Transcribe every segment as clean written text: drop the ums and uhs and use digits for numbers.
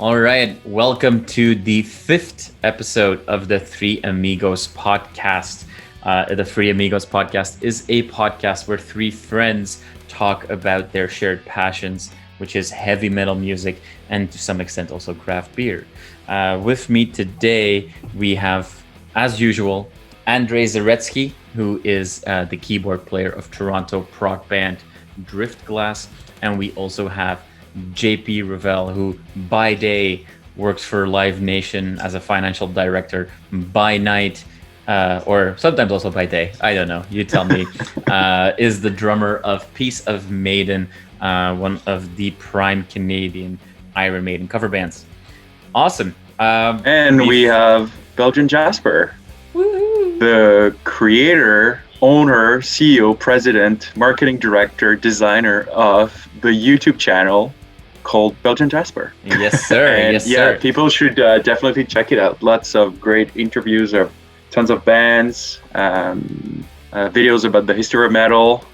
All right, welcome to the 5th episode of the Three Amigos podcast. The Three Amigos podcast is a podcast where three friends talk about their shared passions, which is heavy metal music and to some extent also craft beer. With me today, we have, as usual, Andrei Zaretski, who is the keyboard player of Toronto prog band Driftglass, and we also have JP Revel, who by day works for LiveNation as a financial director, by night, or sometimes also by day, I don't know, you tell me, is the drummer of Piece of Maiden, one of the prime Canadian Iron Maiden cover bands. Awesome. And we have Belgian Jasper, Woo-hoo. the creator, owner, CEO, president, marketing director, designer of the YouTube channel called Belgian Jasper. Yes, sir. And yes, yeah, sir. people should definitely check it out. Lots of great interviews of tons of bands, videos about the history of metal.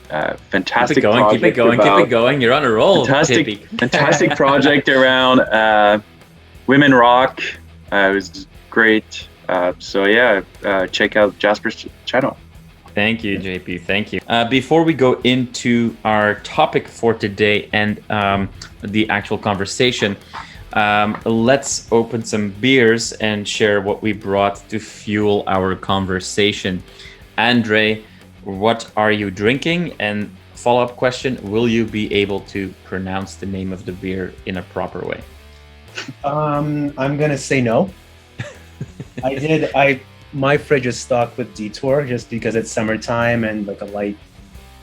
Fantastic Keep it going, project. keep it going. You're on a roll. Fantastic project around women rock. It was great. Check out Jasper's channel. Thank you, JP. Thank you. Before we go into our topic for today and the actual conversation, let's open some beers and share what we brought to fuel our conversation. Andrei, what are you drinking? And follow-up question, will you be able to pronounce the name of the beer in a proper way? I'm gonna say no. My fridge is stocked with Detour just because it's summertime and like a light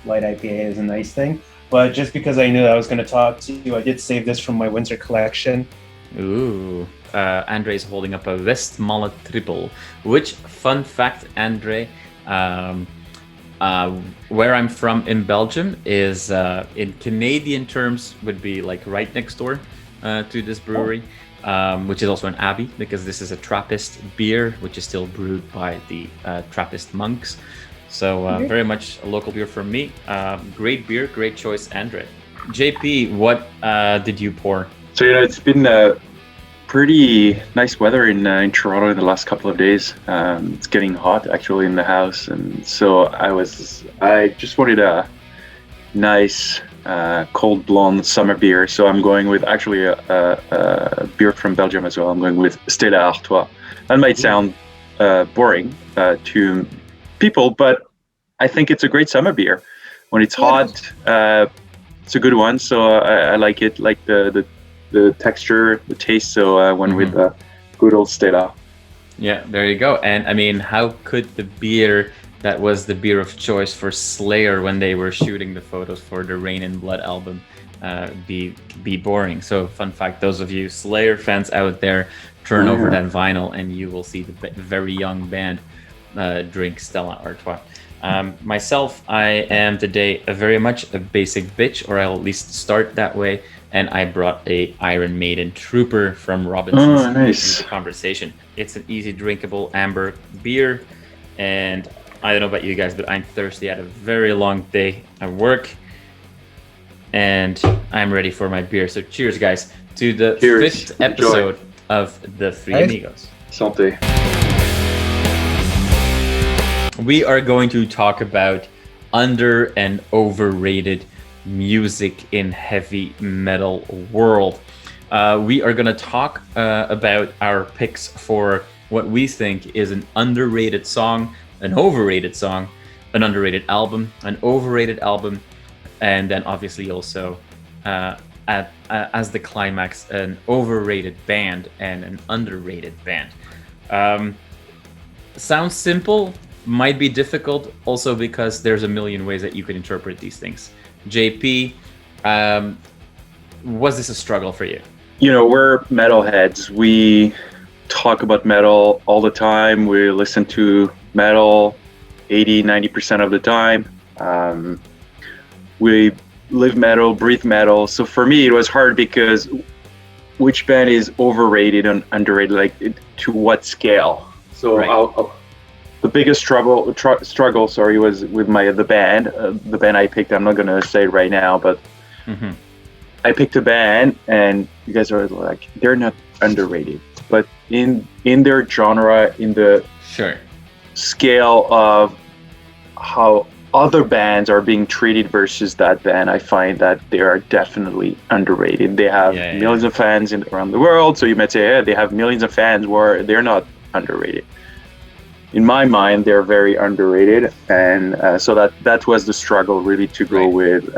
IPA is a nice thing. But just because I knew I was gonna talk to you, I did save this from my winter collection. Ooh, Andrei's holding up a Westmalle Triple, which, fun fact, Andrei, where I'm from in Belgium is, in Canadian terms, would be like right next door to this brewery. Which is also an abbey, because this is a Trappist beer, which is still brewed by the Trappist monks. So very much a local beer for me. Great beer, great choice, Andrei. JP, what did you pour? So it's been pretty nice weather in Toronto in the last couple of days. It's getting hot actually in the house, and so I just wanted a nice cold blonde summer beer. So I'm going with actually a beer from Belgium as well. I'm going with Stella Artois. That might sound boring to people, but I think it's a great summer beer. When it's hot, it's a good one. So I like it, like the texture, the taste. So I went with good old Stella. Yeah, there you go. And I mean, how could the beer that was the beer of choice for Slayer when they were shooting the photos for the Rain and Blood album be boring? So fun fact, those of you Slayer fans out there, turn over that vinyl and you will see the very young band drink Stella Artois. Myself, I am today very much a basic bitch, or I'll at least start that way, and I brought a Iron Maiden Trooper from Robinson's nice. Conversation. It's an easy drinkable amber beer, and I don't know about you guys, but I'm thirsty. I had a very long day at work, and I'm ready for my beer. So cheers, guys, to the 5th episode of the Three Amigos. Santé. We are going to talk about under and overrated music in heavy metal world. We are going to talk about our picks for what we think is an underrated song, an overrated song, an underrated album, an overrated album, and then obviously also as the climax, an overrated band and an underrated band. Sounds simple, might be difficult also because there's a million ways that you could interpret these things. JP, was this a struggle for you? You know, we're metalheads. We talk about metal all the time. We listen to metal 80-90% of the time. We live metal, breathe metal. So for me, it was hard because which band is overrated and underrated, like to what scale? So right. The biggest struggle, was with the band I picked. I'm not gonna say it right now, but I picked a band, and you guys are like, they're not underrated, but in their genre, in the Sure. scale of how other bands are being treated versus that band, I find that they are definitely underrated. They have millions of fans around the world, so you might say, yeah, they have millions of fans, where they're not underrated. In my mind, they're very underrated, and so that was the struggle, really, to go with,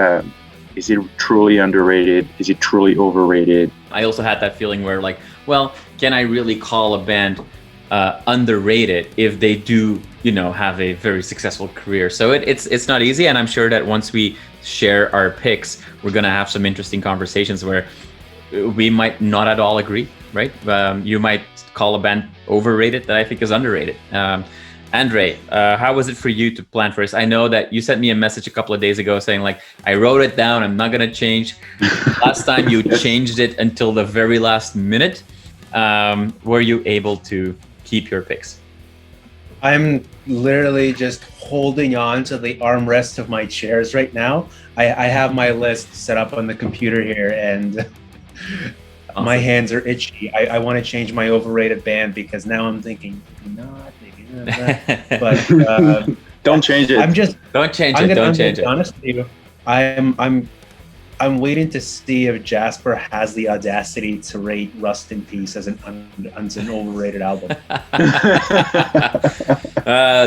is it truly underrated? Is it truly overrated? I also had that feeling where, like, well, can I really call a band underrated if they do, have a very successful career? So it's not easy, and I'm sure that once we share our picks, we're gonna have some interesting conversations where we might not at all agree, right? You might call a band overrated that I think is underrated. Andrei, how was it for you to plan for this? I know that you sent me a message a couple of days ago saying, like, I wrote it down, I'm not gonna change. Last time you changed it until the very last minute. Were you able to keep your picks? I'm literally just holding on to the armrest of my chairs right now. I have my list set up on the computer here, and awesome. My hands are itchy. I want to change my overrated band because now I'm thinking, maybe not. But don't change it. Don't change it. Don't change it. Honest with you, I'm waiting to see if Jasper has the audacity to rate Rust in Peace as an overrated album.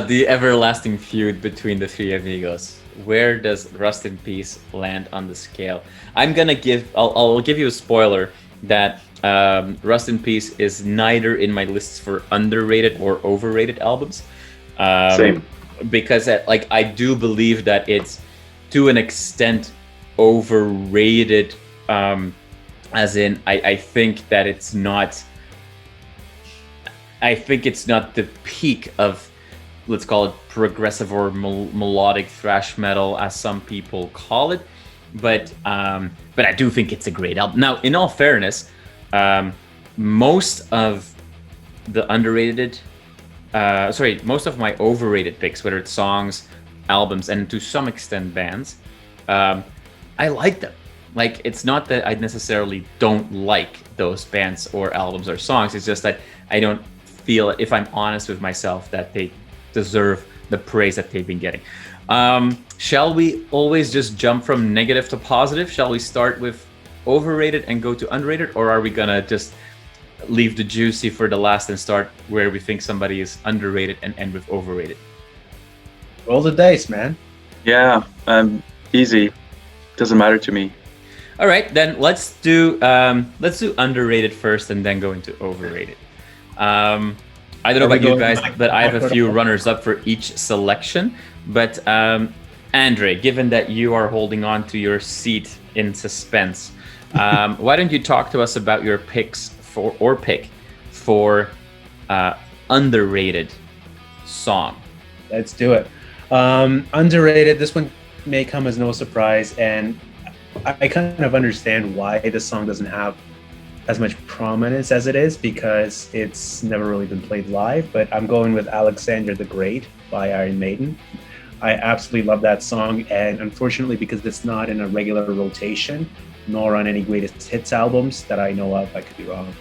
The everlasting feud between the three amigos. Where does Rust in Peace land on the scale? I'll give you a spoiler that Rust in Peace is neither in my lists for underrated or overrated albums. Same. Because I do believe that it's, to an extent, overrated, as in I think that it's not the peak of, let's call it, progressive or melodic thrash metal, as some people call it, but I do think it's a great album. Now, in all fairness, most of my overrated picks, whether it's songs, albums, and to some extent bands, I like them. Like, it's not that I necessarily don't like those bands or albums or songs. It's just that I don't feel, if I'm honest with myself, that they deserve the praise that they've been getting. Shall we always just jump from negative to positive? Shall we start with overrated and go to underrated? Or are we gonna just leave the juicy for the last and start where we think somebody is underrated and end with overrated? Roll the dice, man. Yeah, easy. Doesn't matter to me. All right, then let's do underrated first and then go into overrated. I don't know about you guys, but I have a few runners up for each selection. But Andrei, given that you are holding on to your seat in suspense, why don't you talk to us about your pick for underrated song? Let's do it. Underrated. This one may come as no surprise, and I kind of understand why the song doesn't have as much prominence as it is, because it's never really been played live. But I'm going with Alexandria the Great by Iron Maiden. I absolutely love that song, and unfortunately, because it's not in a regular rotation, nor on any greatest hits albums that I know of, I could be wrong,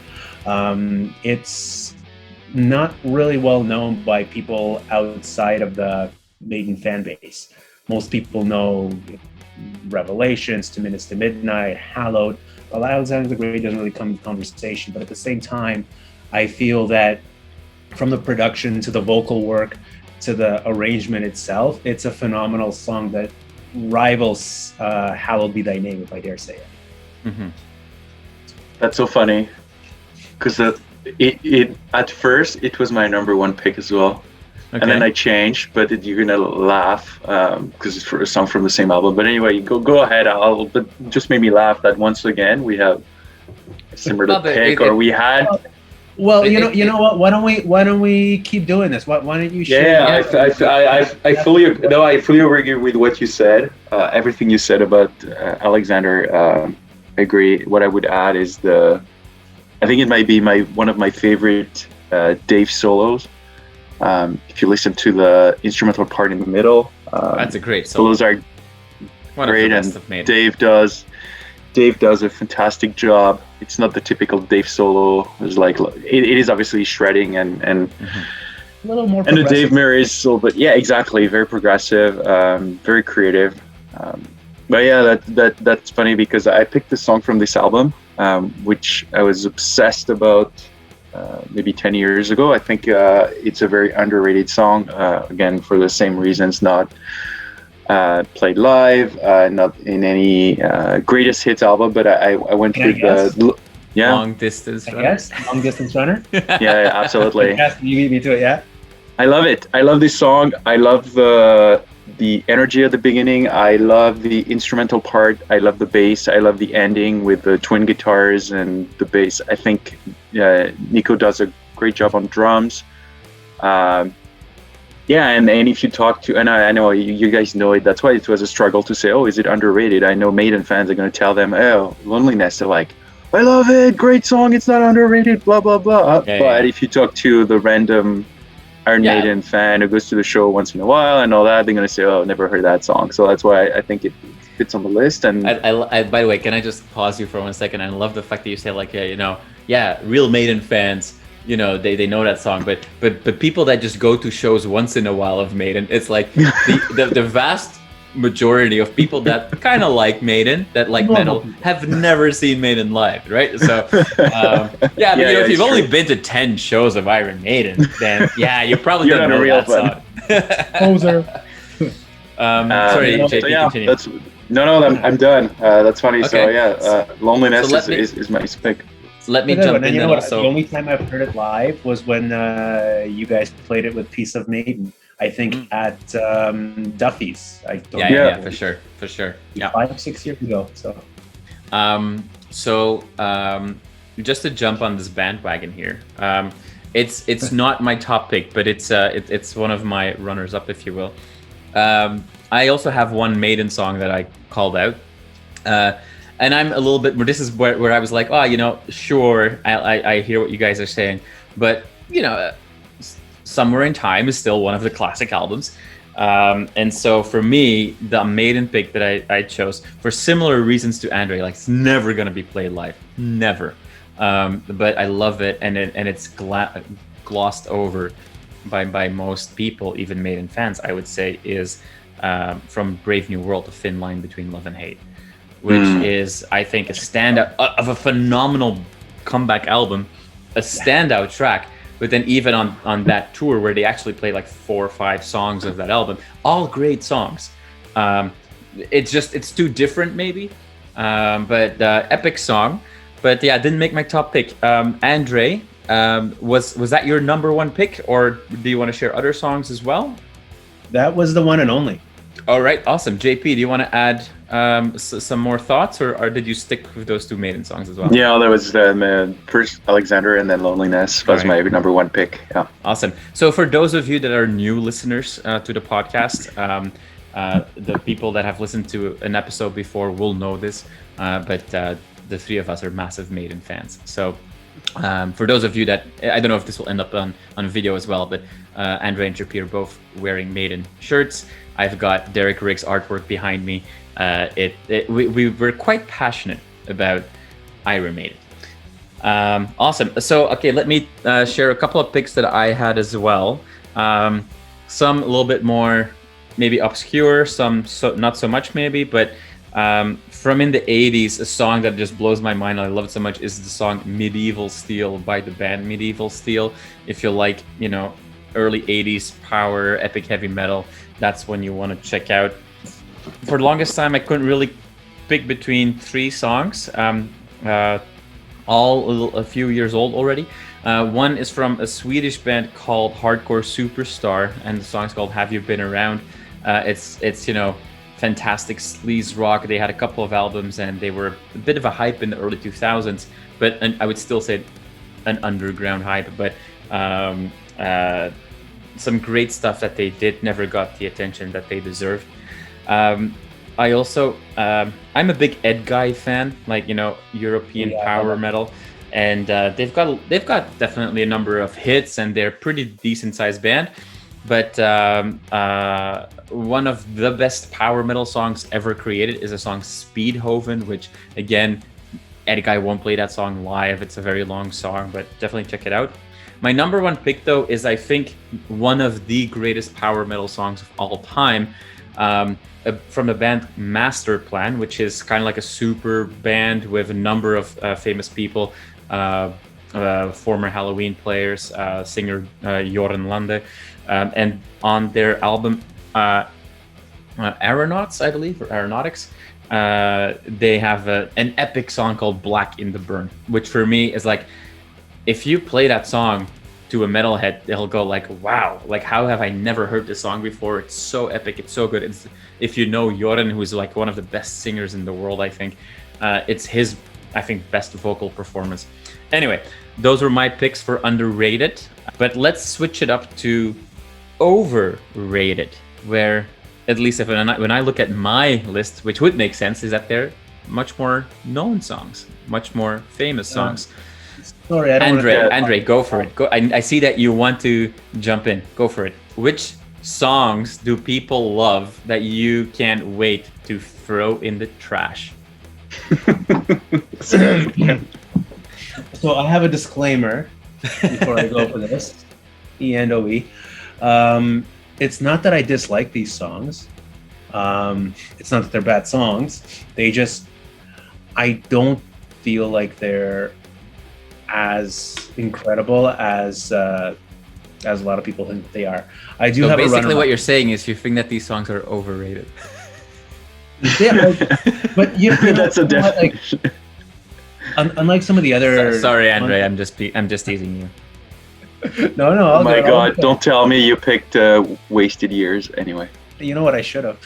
it's not really well known by people outside of the Maiden fan base. Most people know Revelations, 2 Minutes to Midnight, Hallowed. Well, Alexander the Great doesn't really come into conversation, but at the same time, I feel that from the production to the vocal work to the arrangement itself, it's a phenomenal song that rivals Hallowed Be Thy Name, if I dare say it. Mm-hmm. That's so funny, because it at first it was my number one pick as well. Okay. And then I changed, but you're gonna laugh because it's for a song from the same album. But anyway, go ahead. But just made me laugh that once again we have a similar pick, or we had. Well, you know what? Why don't we keep doing this? Why don't you share? Yeah, I fully agree with what you said. Everything you said about Alexander, I agree. What I would add is I think it might be one of my favorite Dave solos. If you listen to the instrumental part in the middle, that's a great solo. Solos are great, and Dave does a fantastic job. it's not the typical Dave solo. It's like it is obviously shredding and A little more and the progressive. Dave Murray is so, but yeah, exactly, very progressive, very creative. But yeah, that's funny because I picked the song from this album, which I was obsessed about maybe 10 years ago. I think it's a very underrated song. Again, for the same reasons, not played live, not in any greatest hits album. But I went Can I with guess? yeah, Long distance I runner. guess long distance runner. yeah, absolutely. Yes, you beat me to it. Yeah. I love it. I love this song. I love the energy at the beginning. I love the instrumental part. I love the bass. I love the ending with the twin guitars and the bass. I think Nico does a great job on drums. Yeah, and if you talk to, and I know you guys know it, that's why it was a struggle to say, oh, is it underrated? I know Maiden fans are going to tell them, oh, Loneliness. They're like, I love it, great song, it's not underrated, blah, blah, blah. Yeah, but yeah. if you talk to the random Iron Maiden fan who goes to the show once in a while and all that, they're going to say, oh, never heard that song. So that's why I think it fits on the list. And I by the way, can I just pause you for 1 second? I love the fact that you say like, real Maiden fans, they know that song, but people that just go to shows once in a while of Maiden, it's like the vast majority of people that kind of like Maiden, that like metal, have never seen Maiden live, right? So if you've only been to 10 shows of Iron Maiden, then you probably don't know that song. Poser. Sorry, JP, continue. No, I'm done. That's funny. Okay. So Loneliness So is my pick. So let me jump in then also. The only time I've heard it live was when you guys played it with Piece of Maiden. I think at Duffy's. I don't know. For sure. Yeah. 5-6 years ago. So. Just to jump on this bandwagon here, it's not my top pick, but it's one of my runners up, if you will. I also have one Maiden song that I called out, and I'm a little bit more. This is where I was like, sure, I hear what you guys are saying, but Somewhere in Time is still one of the classic albums. And so for me, the Maiden pick that I chose for similar reasons to Andrei, like it's never going to be played live, never. But I love it, and it's glossed over by most people, even Maiden fans, I would say, is from Brave New World, A Thin Line Between Love and Hate, which is, I think, a standout of a phenomenal comeback album, a standout track. But then even on that tour where they actually played like 4 or 5 songs of that album, all great songs. It's too different maybe, but epic song. But yeah, didn't make my top pick. Andrei, was that your number one pick, or do you want to share other songs as well? That was the one and only. All right, awesome. JP, do you want to add some more thoughts, or did you stick with those 2 Maiden songs as well? Yeah, that was first Alexandria and then Loneliness was my number one pick. Yeah. Awesome. So for those of you that are new listeners to the podcast, the people that have listened to an episode before will know this, but the 3 of us are massive Maiden fans. So for those of you that, I don't know if this will end up on video as well, but Andrei and JP are both wearing Maiden shirts. I've got Derek Riggs' artwork behind me. We were quite passionate about Iron Maiden. Awesome. So, okay, let me share a couple of picks that I had as well. Some a little bit more maybe obscure, some not so much maybe, but from in the 80s, a song that just blows my mind, I love it so much, is the song Medieval Steel by the band Medieval Steel. If you like, early 80s power, epic heavy metal, that's when you want to check out. For the longest time, I couldn't really pick between 3 songs, all a few years old already. One is from a Swedish band called Hardcore Superstar, and the song's called Have You Been Around? It's fantastic sleaze rock. They had a couple of albums, and they were a bit of a hype in the early 2000s, but I would still say an underground hype, but some great stuff that they did, never got the attention that they deserved. I also, I'm a big Ed Guy fan, like, European power metal, and they've got definitely a number of hits, and they're a pretty decent sized band. But one of the best power metal songs ever created is a song Speedhoven, which again, Eddie Guy won't play that song live. It's a very long song, but definitely check it out. My number one pick, though, is I think one of the greatest power metal songs of all time, from the band Master Plan, which is kind of like a super band with a number of famous people, former Halloween players, singer Joran Lande, and on their album Aeronauts, I believe, or Aeronautics, they have an epic song called Black in the Burn, which for me is like, if you play that song to a metalhead, they'll go like, wow, like how have I never heard this song before? It's so epic, it's so good. It's, if you know Joran, who's like one of the best singers in the world, I think, it's his, I think, best vocal performance. Anyway, those were my picks for underrated, but let's switch it up to overrated, where at least if when I look at my list, which would make sense, is that they're much more known songs, much more famous songs. Sorry, I don't Andrei, go for it. Go. I see that you want to jump in. Go for it. Which songs do people love that you can't wait to throw in the trash? So I have a disclaimer before I go for this. E&OE. It's not that I dislike these songs. It's not that they're bad songs. I don't feel like they're as incredible as a lot of people think they are. I do have basically what you're saying is you think that these songs are overrated. Yeah, but you know, that's a definition. like, unlike some of the other. Sorry, Andrei, I'm just teasing you. No. Oh my God! Don't tell me you picked Wasted Years anyway. You know what? I should have.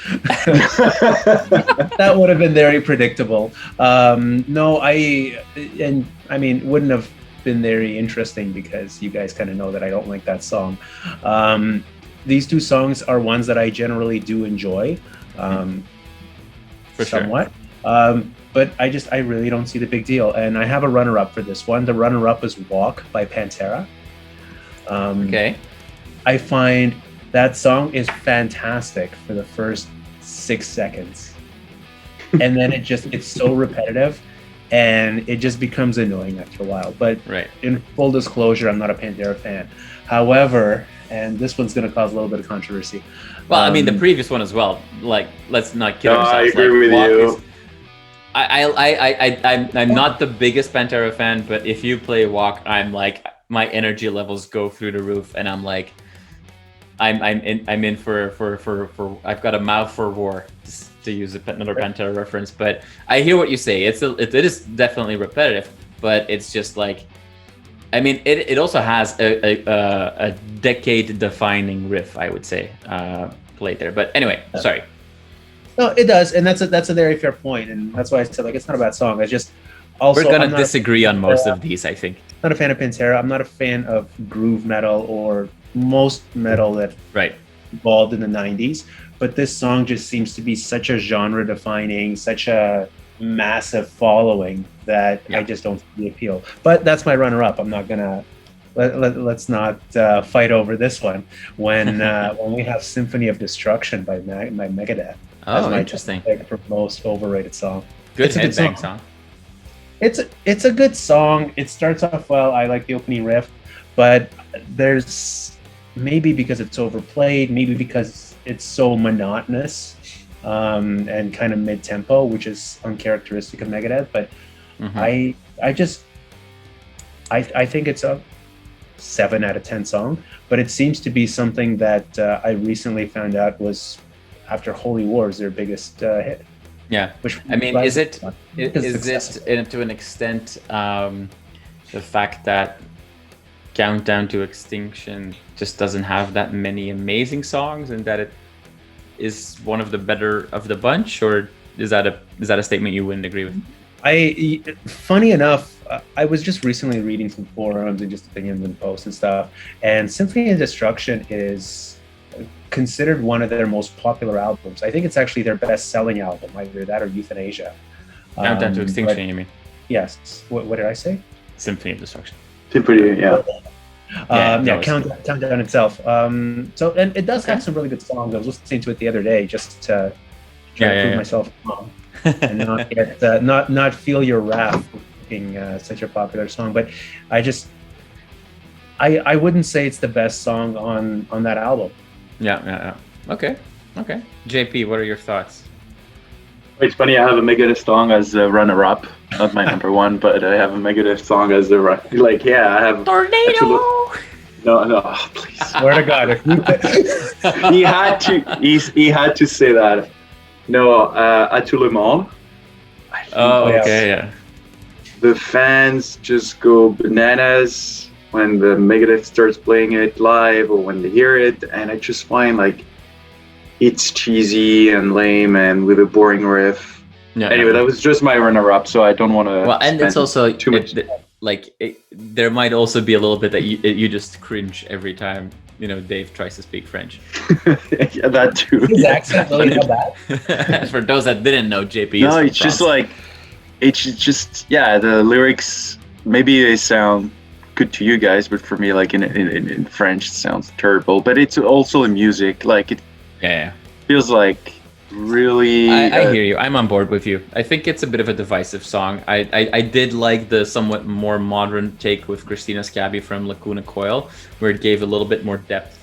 That would have been very predictable. No, wouldn't have been very interesting because you guys kind of know that I don't like that song. These two songs are ones that I generally do enjoy, For somewhat. Sure. But I really don't see the big deal. And I have a runner-up for this one. The runner-up is Walk by Pantera. Okay. I find that song is fantastic for the first 6 seconds. And then it's so repetitive and it just becomes annoying after a while. But in full disclosure, I'm not a Pantera fan. However, and this one's going to cause a little bit of controversy. Well, I mean, the previous one as well. Like, let's not kid ourselves. I agree with you. I'm not the biggest Pantera fan, but if you play Walk, I'm like, my energy levels go through the roof, and I'm like, I'm in for I've got a mouth for war, to use another Pantera reference. But I hear what you say. It is definitely repetitive, but it's just like, I mean, it also has a decade-defining riff, I would say, played there. But anyway, sorry. No, it does, and that's a very fair point, and that's why I said, like, it's not a bad song. It's just also we're gonna disagree on most of these, I think. Not a fan of Pantera. I'm not a fan of groove metal or most metal that evolved in the 90s. But this song just seems to be such a genre-defining, such a massive following that I just don't see the appeal. But that's my runner-up. I'm not gonna let's not fight over this one when we have Symphony of Destruction by Megadeth. Oh, interesting. For most overrated song. Good headbang song. It's a good song. It starts off well. I like the opening riff, but there's maybe because it's overplayed, maybe because it's so monotonous and kind of mid-tempo, which is uncharacteristic of Megadeth. But I think it's a 7 out of 10 song. But it seems to be something that I recently found out was after Holy Wars their biggest hit. Yeah, I mean, is it to an extent the fact that Countdown to Extinction just doesn't have that many amazing songs, and that it is one of the better of the bunch, or is that a statement you wouldn't agree with? Funny enough, I was just recently reading some forums and just opinions and posts and stuff, and Symphony of Destruction is considered one of their most popular albums. I think it's actually their best-selling album, either that or Euthanasia. Countdown to Extinction, you mean? Yes. What did I say? Symphony of Destruction. Symphony, yeah. Countdown itself. So, and it does have some really good songs. I was listening to it the other day just to try to prove myself wrong and not get not feel your wrath being such a popular song. But I wouldn't say it's the best song on that album. Yeah. Okay. JP, what are your thoughts? It's funny, I have a Megadeth song as a runner-up, not my number one, but I have a Megadeth song as a like, yeah, I have Tornado. No, please. Swear to God, he had to say that. No, à tout le monde. Oh, okay, yeah. The fans just go bananas when the Megadeth starts playing it live or when they hear it, and I just find like it's cheesy and lame and with a boring riff. Yeah. Anyway, that was just my runner-up, so I don't want to. Well, and it's also too much. There might also be a little bit that you just cringe every time Dave tries to speak French. Yeah, that too. His accent really not bad. For those that didn't know, JP. No, it's just like, the lyrics. Maybe they sound good to you guys, but for me, like in French, it sounds terrible. But it's also the music, like it. Yeah. Feels like really. I hear you. I'm on board with you. I think it's a bit of a divisive song. I did like the somewhat more modern take with Christina Scabby from Lacuna Coil, where it gave a little bit more depth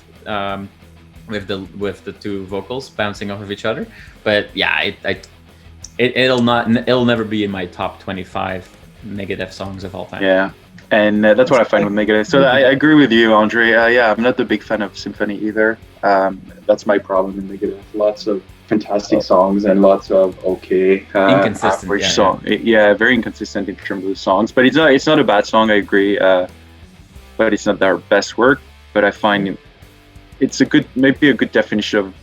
with the two vocals bouncing off of each other. But yeah, it'll never be in my top 25 Megadeth songs of all time. Yeah. And that's what I find with Megadeth. So I agree with you, Andre. I'm not the big fan of Symphony either. That's my problem in Megadeth. Lots of fantastic songs and lots of inconsistent average song. Very inconsistent in terms of the songs. But it's not a bad song. I agree. But it's not their best work. But I find it's maybe a good definition of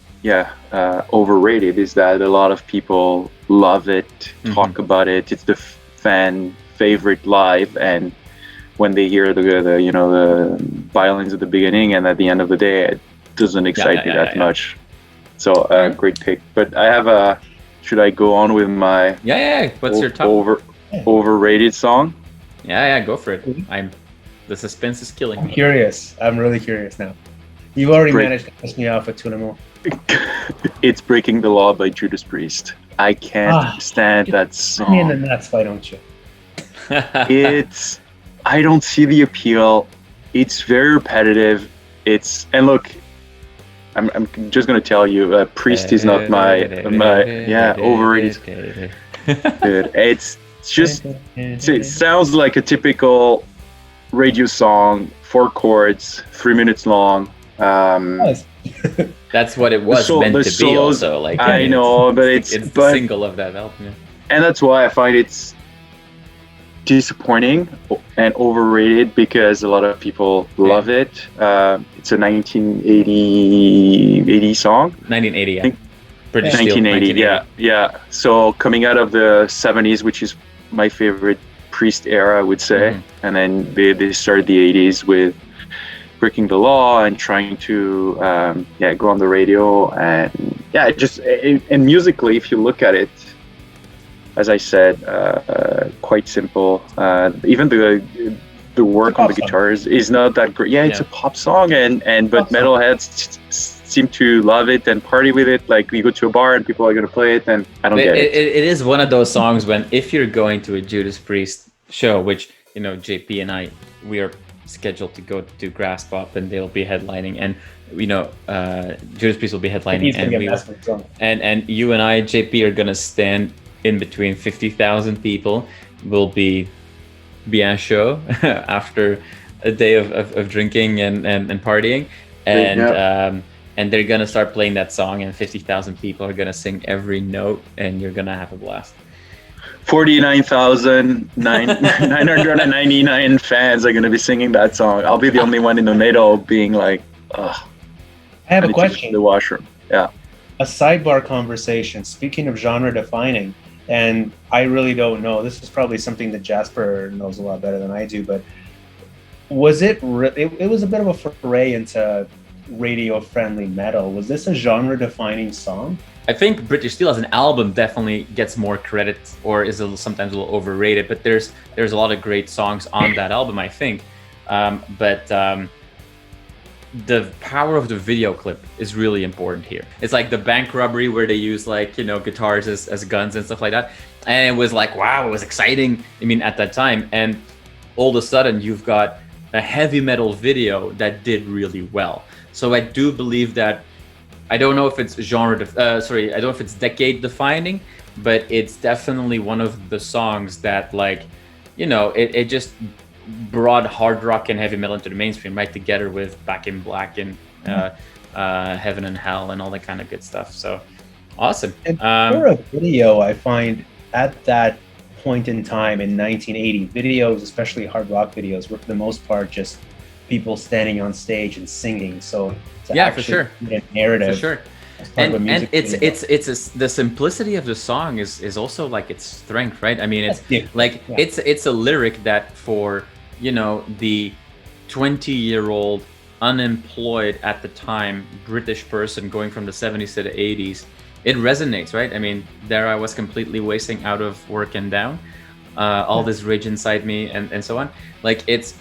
overrated. Is that a lot of people love it, talk about it. It's the fan favorite live, and when they hear the violins at the beginning and at the end of the day, it doesn't excite me that much. So great pick. But I have should I go on with my what's your top overrated song? Yeah, go for it. The suspense is killing me. I'm curious. I'm really curious now. You've already managed to piss me off with Tout le monde. It's Breaking the Law by Judas Priest. I can't stand that song. Me in the nuts, why don't you? I don't see the appeal. It's very repetitive. And look, I'm just gonna tell you, Priest is not my overrated. Dude, it's just it sounds like a typical radio song, 4 chords, 3 minutes long. That's what it was meant to be. Also, like I know, but it's the single of that album. Yeah. And that's why I find it's disappointing and overrated because a lot of people love it. It's a 1980 song. 1980, I think. British 1980, yeah. So coming out of the 70s, which is my favorite Priest era, I would say, and then they started the 80s with Breaking the Law and trying to go on the radio, and and musically, if you look at it, as I said, quite simple. Even the work on the guitars is not that great. It's a pop song, but metalheads seem to love it and party with it. Like we go to a bar and people are going to play it, and I don't get it. It is one of those songs when if you're going to a Judas Priest show, which JP and we are scheduled to go to Grass Pop and they'll be headlining, and Judas Priest will be headlining, and you and I, JP, are gonna stand in between 50,000 people. Will be bien chaud after a day of drinking and partying, and they're gonna start playing that song, and 50,000 people are gonna sing every note, and you're gonna have a blast. 49,999 fans are going to be singing that song. I'll be the only one in the middle being like, ugh. I have a question. The washroom. Yeah. A sidebar conversation. Speaking of genre defining, and I really don't know, this is probably something that Jasper knows a lot better than I do, but was it was a bit of a foray into radio-friendly metal. Was this a genre-defining song? I think British Steel as an album definitely gets more credit, or is sometimes a little overrated. But there's a lot of great songs on that album, I think. But the power of the video clip is really important here. It's like the bank robbery where they use like, guitars as guns and stuff like that. And it was like, wow, it was exciting. I mean, at that time. And all of a sudden you've got a heavy metal video that did really well. So I do believe that, I don't know if it's I don't know if it's decade defining, but it's definitely one of the songs that like, it just brought hard rock and heavy metal into the mainstream, right together with Back in Black and Heaven and Hell and all that kind of good stuff. So awesome. And for a video, I find at that point in time in 1980, videos, especially hard rock videos, were for the most part just people standing on stage and singing. So yeah, for sure, a narrative. For sure. And the simplicity of the song is also like its strength, right? I mean, it's a lyric that for the 20-year-old unemployed at the time British person going from the 70s to the 80s, it resonates, right? I mean, there I was completely wasting out of work and down, all this rage inside me and so on. Like it's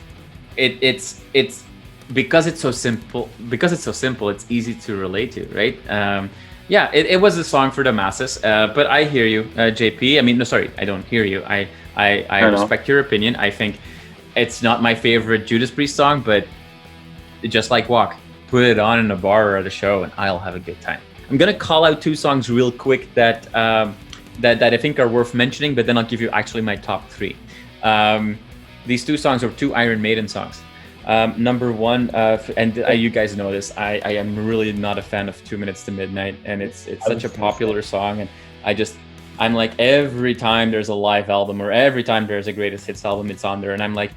because it's so simple, it's easy to relate to, right? It was a song for the masses, but I hear you, JP. I mean, no, sorry, I don't hear you. I respect your opinion. I think it's not my favorite Judas Priest song, but just like Walk, put it on in a bar or at a show and I'll have a good time. I'm gonna call out two songs real quick that I think are worth mentioning, but then I'll give you actually my top three. These two songs are two Iron Maiden songs. Number one, you guys know this, I am really not a fan of 2 Minutes to Midnight, and it's such a popular song, and I'm like, every time there's a live album or every time there's a greatest hits album, it's on there, and I'm like,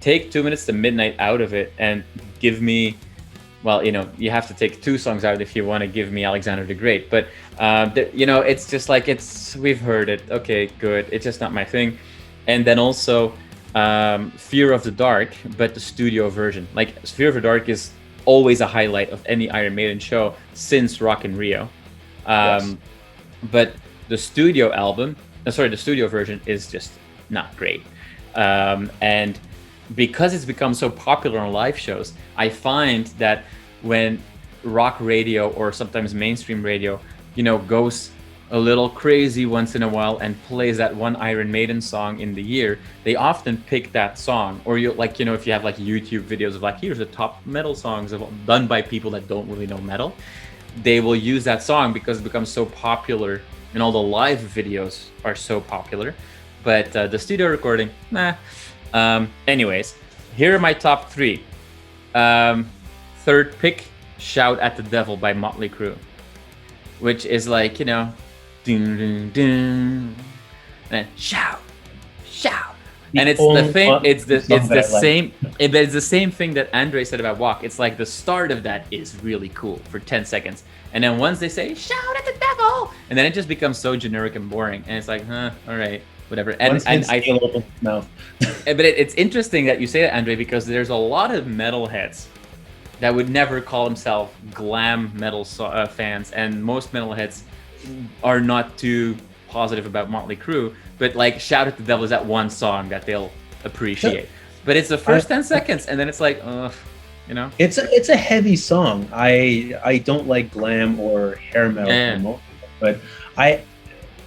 take 2 Minutes to Midnight out of it and give me, well, you have to take two songs out if you want to give me Alexander the Great, but it's just like, we've heard it, okay, good, it's just not my thing. And then also Fear of the Dark, but the studio version. Like, Fear of the Dark is always a highlight of any Iron Maiden show since Rock in Rio. Yes. But the studio version is just not great. And because it's become so popular on live shows, I find that when rock radio or sometimes mainstream radio, goes a little crazy once in a while and plays that one Iron Maiden song in the year, they often pick that song. Or if you have like YouTube videos of like, here's the top metal songs done by people that don't really know metal, they will use that song because it becomes so popular and all the live videos are so popular. But the studio recording, nah. Anyways, here are my top three. Third pick, Shout at the Devil by Motley Crue, which is like, dun, dun, dun, and then shout. And it's the thing, it's the same thing that Andrei said about Walk. It's like the start of that is really cool for 10 seconds. And then once they say, shout at the devil, and then it just becomes so generic and boring. And it's like, all right, whatever. But it's interesting that you say that, Andrei, because there's a lot of metalheads that would never call themselves glam metal fans, and most metalheads are not too positive about Motley Crue, but like Shout at the Devil is that one song that they'll appreciate. But it's the first 10 seconds, and then it's like, It's a heavy song. I don't like glam or hair metal, but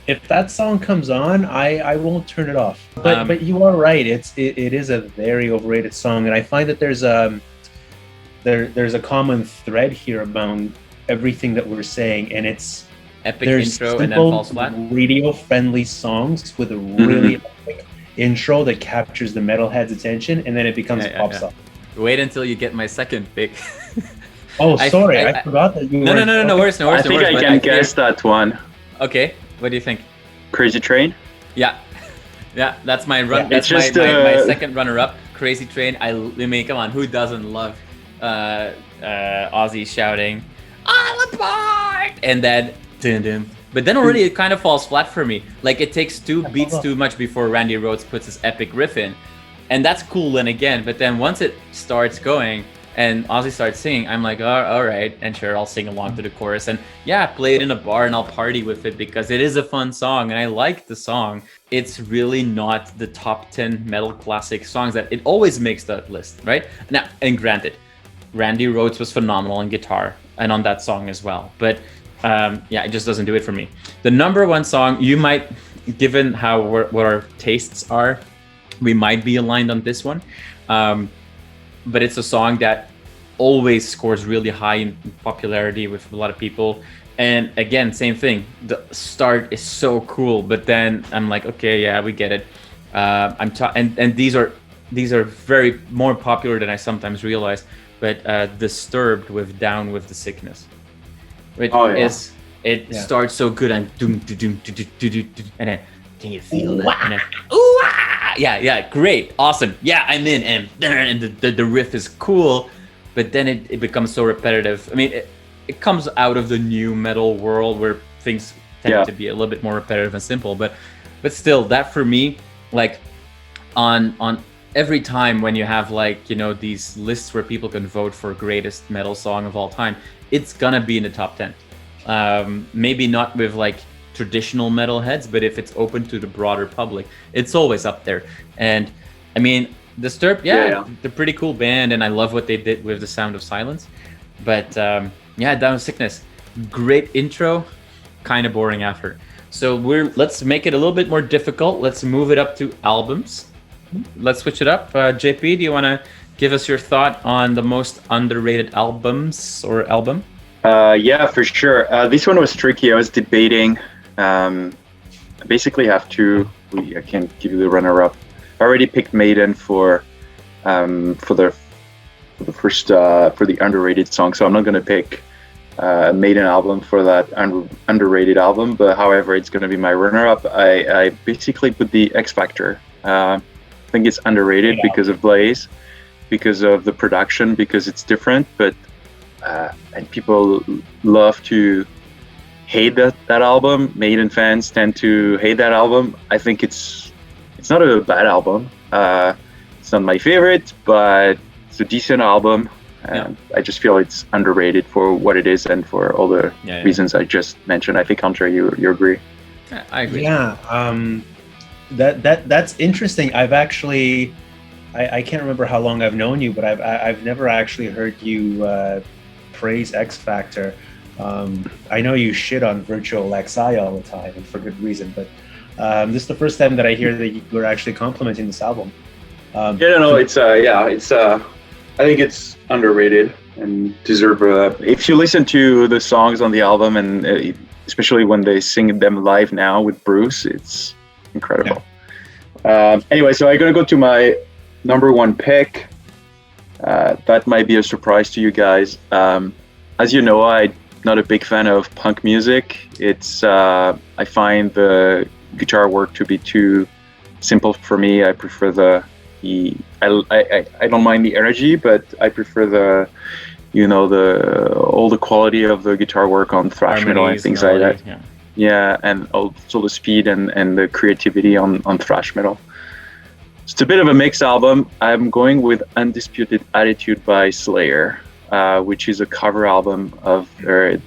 if that song comes on, I won't turn it off. But you are right. It is a very overrated song, and I find that there's a common thread here among everything that we're saying, and it's epic intro and then falls flat. Radio-friendly songs with a really epic intro that captures the metalhead's attention, and then it becomes a pop song. Wait until you get my second pick. Oh, sorry, I forgot that you were... No worries. I think I can guess that one. Okay, what do you think? Crazy Train? Yeah, that's my run. Yeah, that's my second runner-up. Crazy Train. I mean, come on, who doesn't love Ozzy shouting all aboard, and then dun-dun. But then already it kind of falls flat for me. Like, it takes two beats too much before Randy Rhoads puts his epic riff in, and that's cool. And again, but then once it starts going and Ozzy starts singing, I'm like, all right, and sure, I'll sing along to the chorus, and play it in a bar and I'll party with it because it is a fun song and I like the song. It's really not the top 10 metal classic songs that it always makes that list, right? Now, and granted, Randy Rhoads was phenomenal on guitar and on that song as well. But yeah, it just doesn't do it for me. The number one song, you might, given how what our tastes are, we might be aligned on this one. But it's a song that always scores really high in popularity with a lot of people. And again, same thing. The start is so cool, but then I'm like, okay, yeah, we get it. And these are very more popular than I sometimes realize. But Disturbed with Down with the Sickness, which is starts so good and doom, and then can you feel that? And then, yeah, great, awesome, yeah, I'm in, and the riff is cool, but then it becomes so repetitive. I mean, it comes out of the new metal world where things tend to be a little bit more repetitive and simple, but still, that for me, like on every time when you have like, you know, these lists where people can vote for greatest metal song of all time, it's gonna be in the top 10. Maybe not with like traditional metal heads, but if it's open to the broader public, it's always up there. And I mean, Disturbed, they're a pretty cool band, and I love what they did with The Sound of Silence. But Down with Sickness, great intro, kind of boring after. So let's make it a little bit more difficult. Let's move it up to albums. Let's switch it up. JP, do you want to give us your thought on the most underrated albums or album? Yeah, for sure. This one was tricky. I was debating. I basically have two. I can't give you the runner-up. I already picked Maiden for the underrated song, so I'm not going to pick a Maiden album for that underrated album. But however, it's going to be my runner-up. I basically put the X Factor. I think it's underrated because of Blaze, because of the production, because it's different, but and people love to hate that album. Maiden fans tend to hate that album. I think it's not a bad album. It's not my favorite, but it's a decent album. And I just feel it's underrated for what it is and for all the reasons I just mentioned. I think, Andrei, you agree? I agree. Yeah. That's interesting. I've actually, I can't remember how long I've known you, but I've never actually heard you praise X Factor. I know you shit on Virtual XI all the time, and for good reason. But this is the first time that I hear that you were actually complimenting this album. I think it's underrated and deserve. If you listen to the songs on the album, and especially when they sing them live now with Bruce, it's incredible. Anyway, so I'm gonna go to my number one pick. That might be a surprise to you guys. As you know, I'm not a big fan of punk music. It's I find the guitar work to be too simple for me. I prefer I don't mind the energy, but I prefer all the quality of the guitar work on thrash metal and things like that. Yeah, and also the speed and the creativity on thrash metal. It's a bit of a mixed album. I'm going with Undisputed Attitude by Slayer, which is a cover album where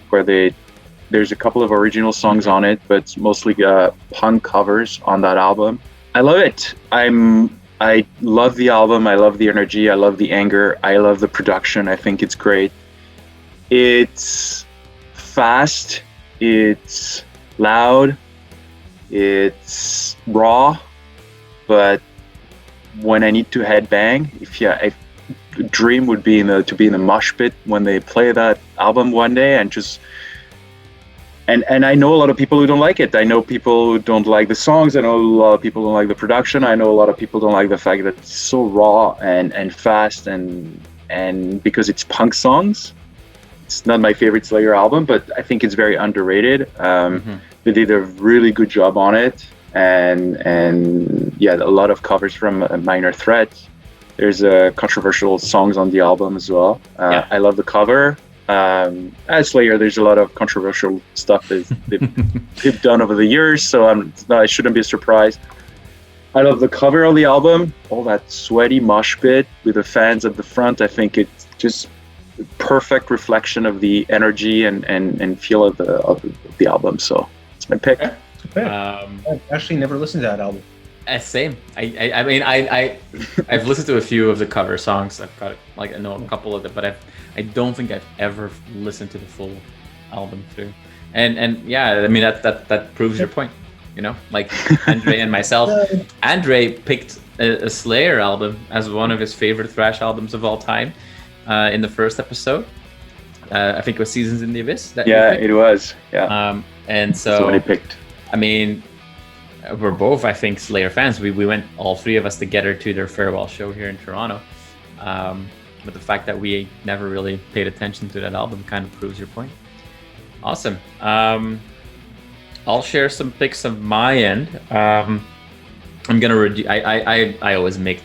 there's a couple of original songs on it, but it's mostly punk covers on that album. I love it. I love the album. I love the energy. I love the anger. I love the production. I think it's great. It's fast. It's loud. It's raw. But when I need to headbang, dream would be to be in the mosh pit when they play that album one day and just. And I know a lot of people who don't like it. I know people who don't like the songs. I know a lot of people don't like the production. I know a lot of people don't like the fact that it's so raw and fast and because it's punk songs. It's not my favorite Slayer album, but I think it's very underrated. They did a really good job on it, and a lot of covers from Minor Threat. There's controversial songs on the album as well. I love the cover. As Slayer, there's a lot of controversial stuff that they've done over the years, so I shouldn't be surprised. I love the cover of the album, all that sweaty mosh pit with the fans at the front. I think it's just a perfect reflection of the energy and feel of the album. So it's my pick. I've actually never listened to that album. Same. I mean, I've listened to a few of the cover songs. I've got like I know a couple of them, but I don't think I've ever listened to the full album through. And yeah, I mean that proves your point. You know, like Andrei and myself. Andrei picked a Slayer album as one of his favorite thrash albums of all time in the first episode. I think it was Seasons in the Abyss. It was. Yeah. And so that's what he picked. I mean, we're both, I think, Slayer fans. We went, all three of us, together to their farewell show here in Toronto. But the fact that we never really paid attention to that album kind of proves your point. Awesome. I'll share some picks of my end. I'm gonna reduce. I always make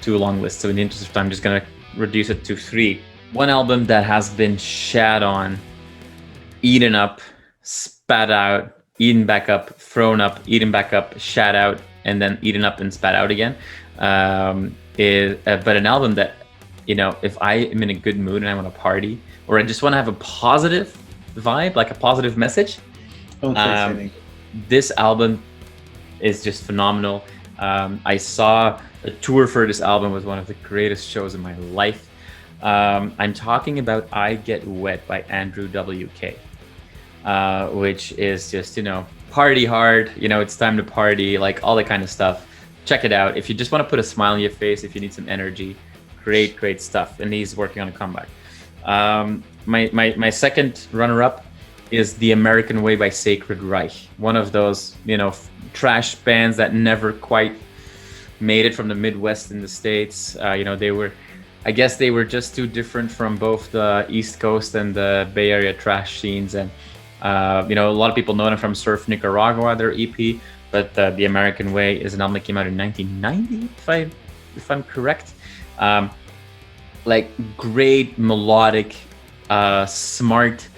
too long lists, so in the interest of time, I'm just gonna reduce it to 3. One album that has been shat on, eaten up, spat out, eaten back up, thrown up, eaten back up, shat out, and then eaten up and spat out again. But an album that, you know, if I am in a good mood and I want to party, or I just want to have a positive vibe, like a positive message, this album is just phenomenal. I saw a tour for this album. Was one of the greatest shows in my life. I'm talking about I Get Wet by Andrew WK, which is just, you know, party hard, you know, it's time to party, like all that kind of stuff. Check it out. If you just want to put a smile on your face, if you need some energy, great stuff. And he's working on a comeback. My second runner-up is The American Way by Sacred Reich. One of those, you know, trash bands that never quite made it from the Midwest in the States. You know, I guess they were just too different from both the East Coast and the Bay Area trash scenes. And, you know, a lot of people know them from Surf Nicaragua, their EP, but The American Way is an album that came out in 1990, if I'm correct. Like great melodic, smart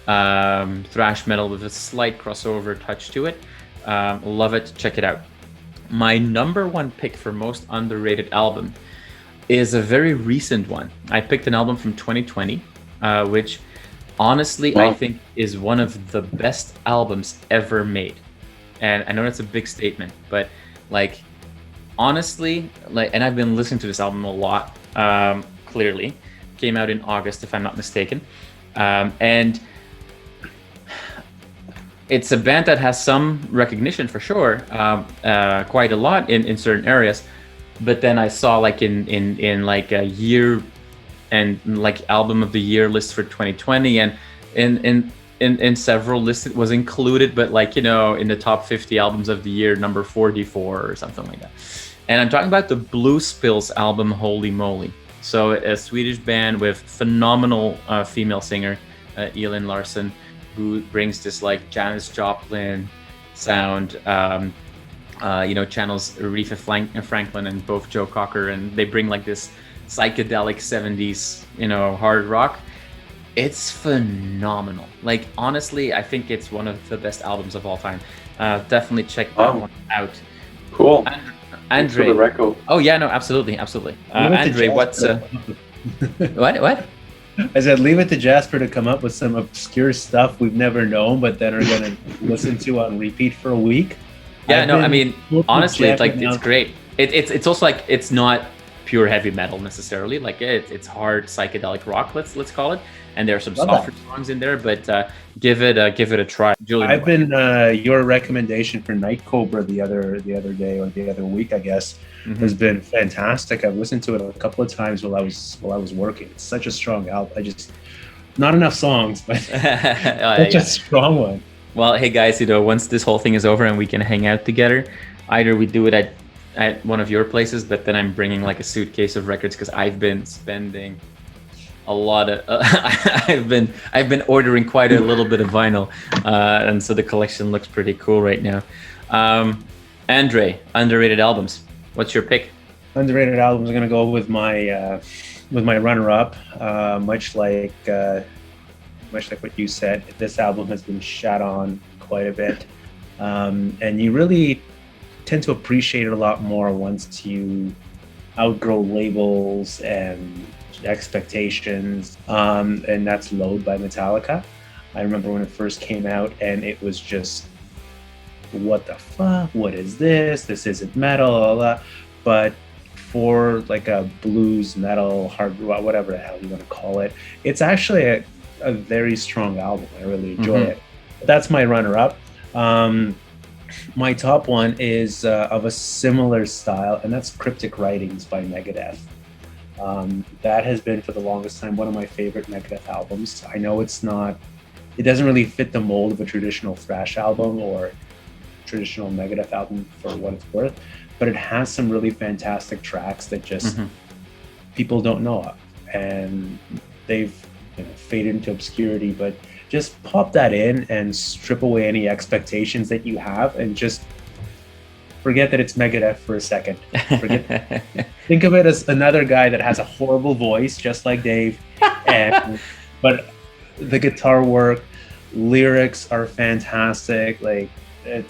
thrash metal with a slight crossover touch to it. Love it. Check it out. My number one pick for most underrated album is a very recent one. I picked an album from 2020, which honestly I think is one of the best albums ever made. And I know that's a big statement, but like honestly, like, and I've been listening to this album a lot. Clearly, came out in August, if I'm not mistaken, and it's a band that has some recognition for sure, quite a lot in certain areas. But then I saw like in like a year and like album of the year list for 2020, and in several lists it was included, but like, you know, in the top 50 albums of the year, number 44 or something like that. And I'm talking about the Blue Spills album, Holy Moly. So a Swedish band with phenomenal female singer, Elin Larsson, who brings this like Janis Joplin sound, you know, channels Aretha Franklin and both Joe Cocker, and they bring like this psychedelic 70s, you know, hard rock. It's phenomenal. Like, honestly, I think it's one of the best albums of all time. Definitely check that one out. Cool. Andrei. Oh yeah, no, absolutely. Andrei, what's what? I said, leave it to Jasper to come up with some obscure stuff we've never known, but then are gonna listen to on repeat for a week. Yeah, I mean, honestly, it's like it's great. It's also like it's not pure heavy metal necessarily. Like it's hard psychedelic rock, let's call it. And there are some softer songs in there, but give it a try. Julian, I've been your recommendation for Night Cobra the other day or the other week, I guess, has been fantastic. I've listened to it a couple of times while I was working. It's such a strong album. I just not enough songs, but such a strong one. Well, hey guys, you know, once this whole thing is over and we can hang out together, either we do it at one of your places, but then I'm bringing like a suitcase of records because I've been spending a lot of I've been ordering quite a little bit of vinyl, and so the collection looks pretty cool right now. Andrei, underrated albums. What's your pick? Underrated albums. I'm gonna go with my runner-up. Much like what you said, this album has been shat on quite a bit, and you really tend to appreciate it a lot more once you outgrow labels and expectations, and that's Load by Metallica. I remember when it first came out, and it was just what the fuck? What is this? This isn't metal, blah, blah. But for like a blues, metal, hard rock, whatever the hell you want to call it, it's actually a very strong album. I really enjoy it. That's my runner-up. My top one is of a similar style, and that's Cryptic Writings by Megadeth. That has been for the longest time one of my favorite Megadeth albums. I know it doesn't really fit the mold of a traditional thrash album or traditional Megadeth album for what it's worth, but it has some really fantastic tracks that just people don't know of, and they've faded into obscurity. But just pop that in and strip away any expectations that you have, and just forget that it's Megadeth for a second. Think of it as another guy that has a horrible voice, just like Dave, but the guitar work, lyrics are fantastic. Like I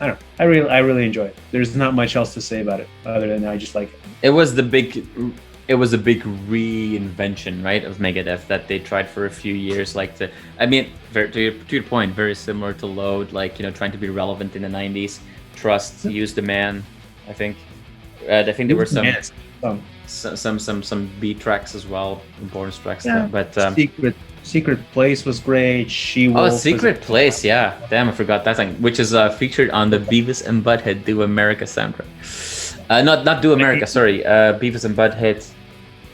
don't know. I really enjoy it. There's not much else to say about it other than I just like it. It was a big reinvention, right, of Megadeth that they tried for a few years. To your point, very similar to Load, trying to be relevant in the 90s. Trust, Use the Man, I think. I think there were some B tracks as well, bonus tracks. Yeah. But Secret Place was great. She-Wolf. Oh, Secret Place, yeah. Damn, I forgot that song, which is featured on the Beavis and Butthead Do America soundtrack. Not Do America, sorry. Beavis and Butthead.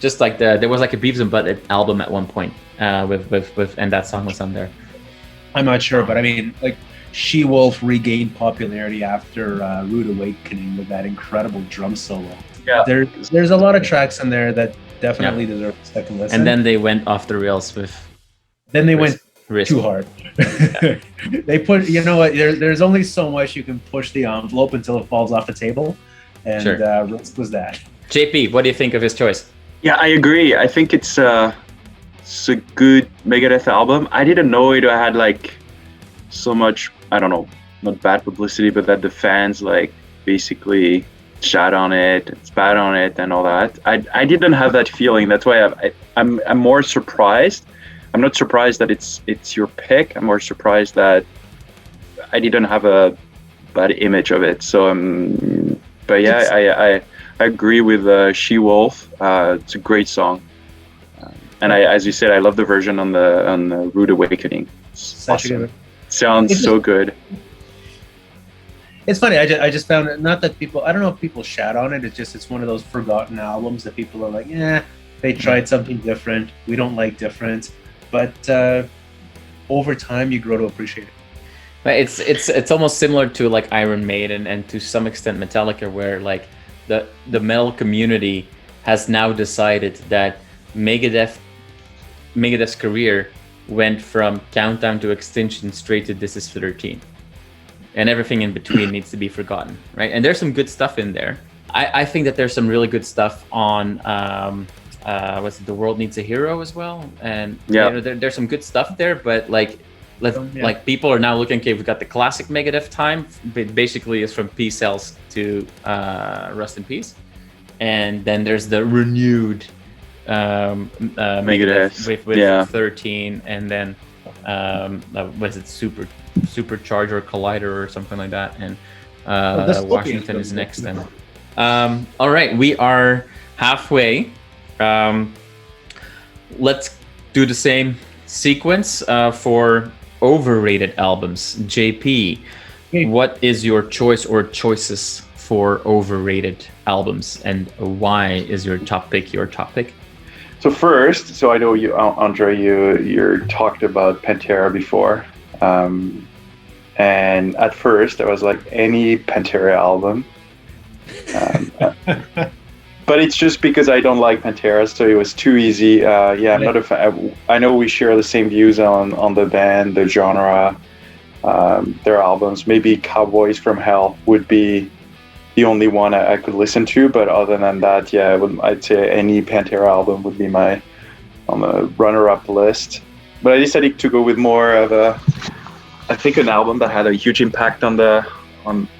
Just like there was like a Beavis and Butthead album at one point with and that song was on there. I'm not sure, but I mean, like, She-Wolf regained popularity after Rude Awakening with that incredible drum solo. Yeah. There's a lot of tracks in there that definitely deserve a second listen. And then they went off the rails with. Then they went Risk. too hard. They put, there's only so much you can push the envelope until it falls off the table, and Risk was that. JP, what do you think of his choice? Yeah, I agree. I think it's a good Megadeth album. I didn't know it had so much, I don't know, not bad publicity, but that the fans basically shat on it, spat on it, and all that. I didn't have that feeling. That's why I'm more surprised. I'm not surprised that it's your pick. I'm more surprised that I didn't have a bad image of it. So but yeah, I agree with She-Wolf. It's a great song, and as you said, I love the version on the Rude Awakening. It's awesome. Sounds so good. It's funny. I just found it. Not that I don't know if people shat on it. It's one of those forgotten albums that people are like, they tried something different. We don't like different, but over time you grow to appreciate it. It's almost similar to Iron Maiden and to some extent Metallica, where the metal community has now decided that Megadeth's career went from Countdown to Extinction straight to This Is 13. And everything in between needs to be forgotten, right? And there's some good stuff in there. I think that there's some really good stuff on The World Needs a Hero as well. And there's some good stuff there, but people are now looking, okay, we've got the classic Megadeth time, basically is from Peace Cells to Rust in Peace. And then there's the renewed Megadeth with 13, and then was it Supercharger Collider or something like that, and Washington is next. Then all right, we are halfway. Let's do the same sequence for overrated albums. JP, what is your choice or choices for overrated albums, and why is your top pick your top pick? So first, I know you, Andrei, you talked about Pantera before, and at first I was like, any Pantera album, but it's just because I don't like Pantera, so it was too easy. I'm not a fan. I know we share the same views on the band, the genre, their albums. Maybe Cowboys from Hell would be the only one I could listen to, but other than that, I'd say any Pantera album would be on the runner-up list. But I decided to go with more of I think an album that had a huge impact on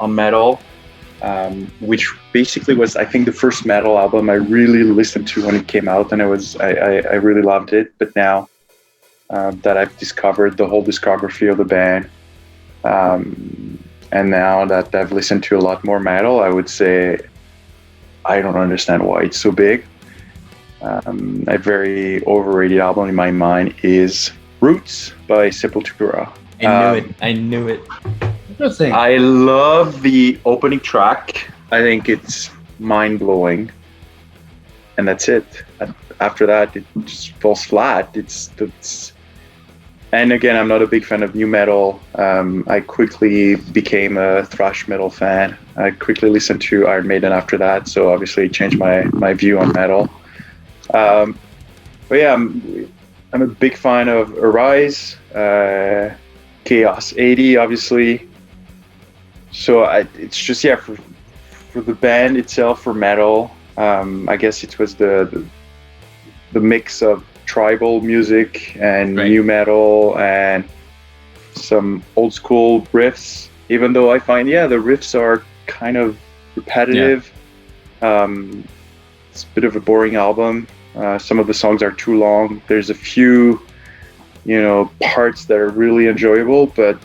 metal, which basically was, I think, the first metal album I really listened to when it came out, and I really loved it. But now that I've discovered the whole discography of the band, And now that I've listened to a lot more metal, I would say I don't understand why it's so big. A very overrated album in my mind is Roots by Sepultura. I knew it. Interesting. I love the opening track. I think it's mind-blowing. And that's it. After that, it just falls flat. And again, I'm not a big fan of new metal. I quickly became a thrash metal fan. I quickly listened to Iron Maiden after that, so obviously it changed my view on metal. But yeah, I'm a big fan of Arise, Chaos 80, obviously. So it's just, yeah, for the band itself, for metal, I guess it was the mix of tribal music and new metal and some old school riffs, even though I find, the riffs are kind of repetitive. It's a bit of a boring album. Some of the songs are too long. There's a few, parts that are really enjoyable, but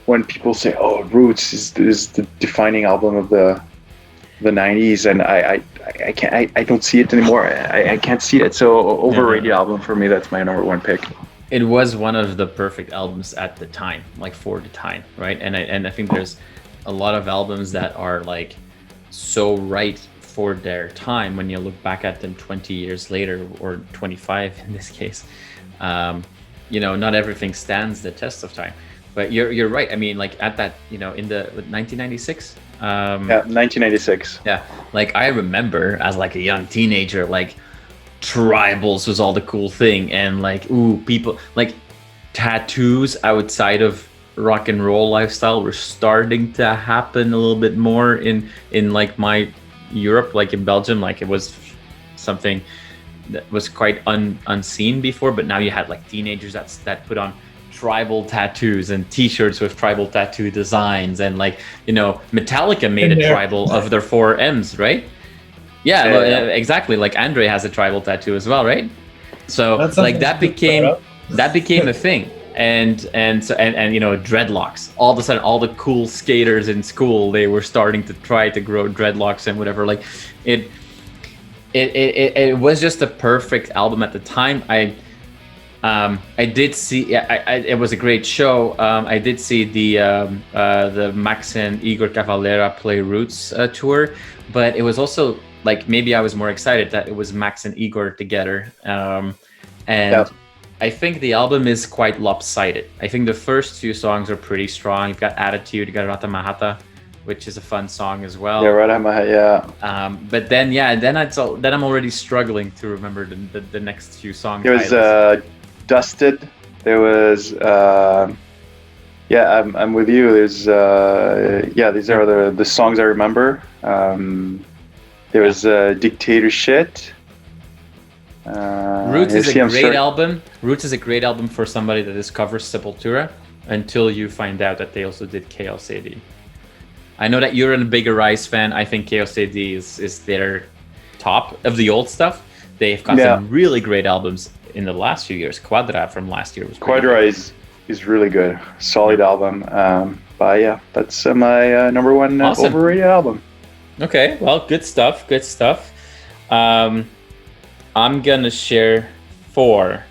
when people say, "Oh, Roots is the defining album of the 90s," and I can't, I don't see it anymore. I can't see it. So overrated album for me. That's my number one pick. It was one of the perfect albums at the time, like for the time, right? And I think there's a lot of albums that are like so right for their time when you look back at them 20 years later, or 25 in this case. Not everything stands the test of time. But you're right. I mean, like at that, in the 1996. 1996. Yeah, like I remember as like a young teenager, like tribals was all the cool thing, and like people like tattoos outside of rock and roll lifestyle were starting to happen a little bit more in like my Europe, like in Belgium. Like it was something that was quite unseen before, but now you had like teenagers that put on tribal tattoos and t-shirts with tribal tattoo designs, and like Metallica made a tribal of their 4 M's, right? Exactly. Like Andrei has a tribal tattoo as well, right? So like that became a thing, and dreadlocks. All of a sudden, all the cool skaters in school, they were starting to try to grow dreadlocks and whatever. Like it was just a perfect album at the time. I did see. It was a great show. I did see the Max and Igor Cavalera play Roots tour, but it was also like maybe I was more excited that it was Max and Igor together. I think the album is quite lopsided. I think the first 2 songs are pretty strong. You've got Attitude, you got Rata Mahata, which is a fun song as well. Yeah, Rata Mahata. But then I'm already struggling to remember the next few songs. There was Dusted. There was I'm with you. There's these are the songs I remember. There was Dictator Shit. Roots is a great album. Roots is a great album for somebody that discovers Sepultura until you find out that they also did Chaos AD. I know that you're a big Arise fan. I think Chaos AD is their top of the old stuff. They've got some really great albums in the last few years. Quadra from last year was Quadra is really good. Solid album. But yeah, that's my number one overrated album. Okay, well, good stuff. I'm gonna share 4.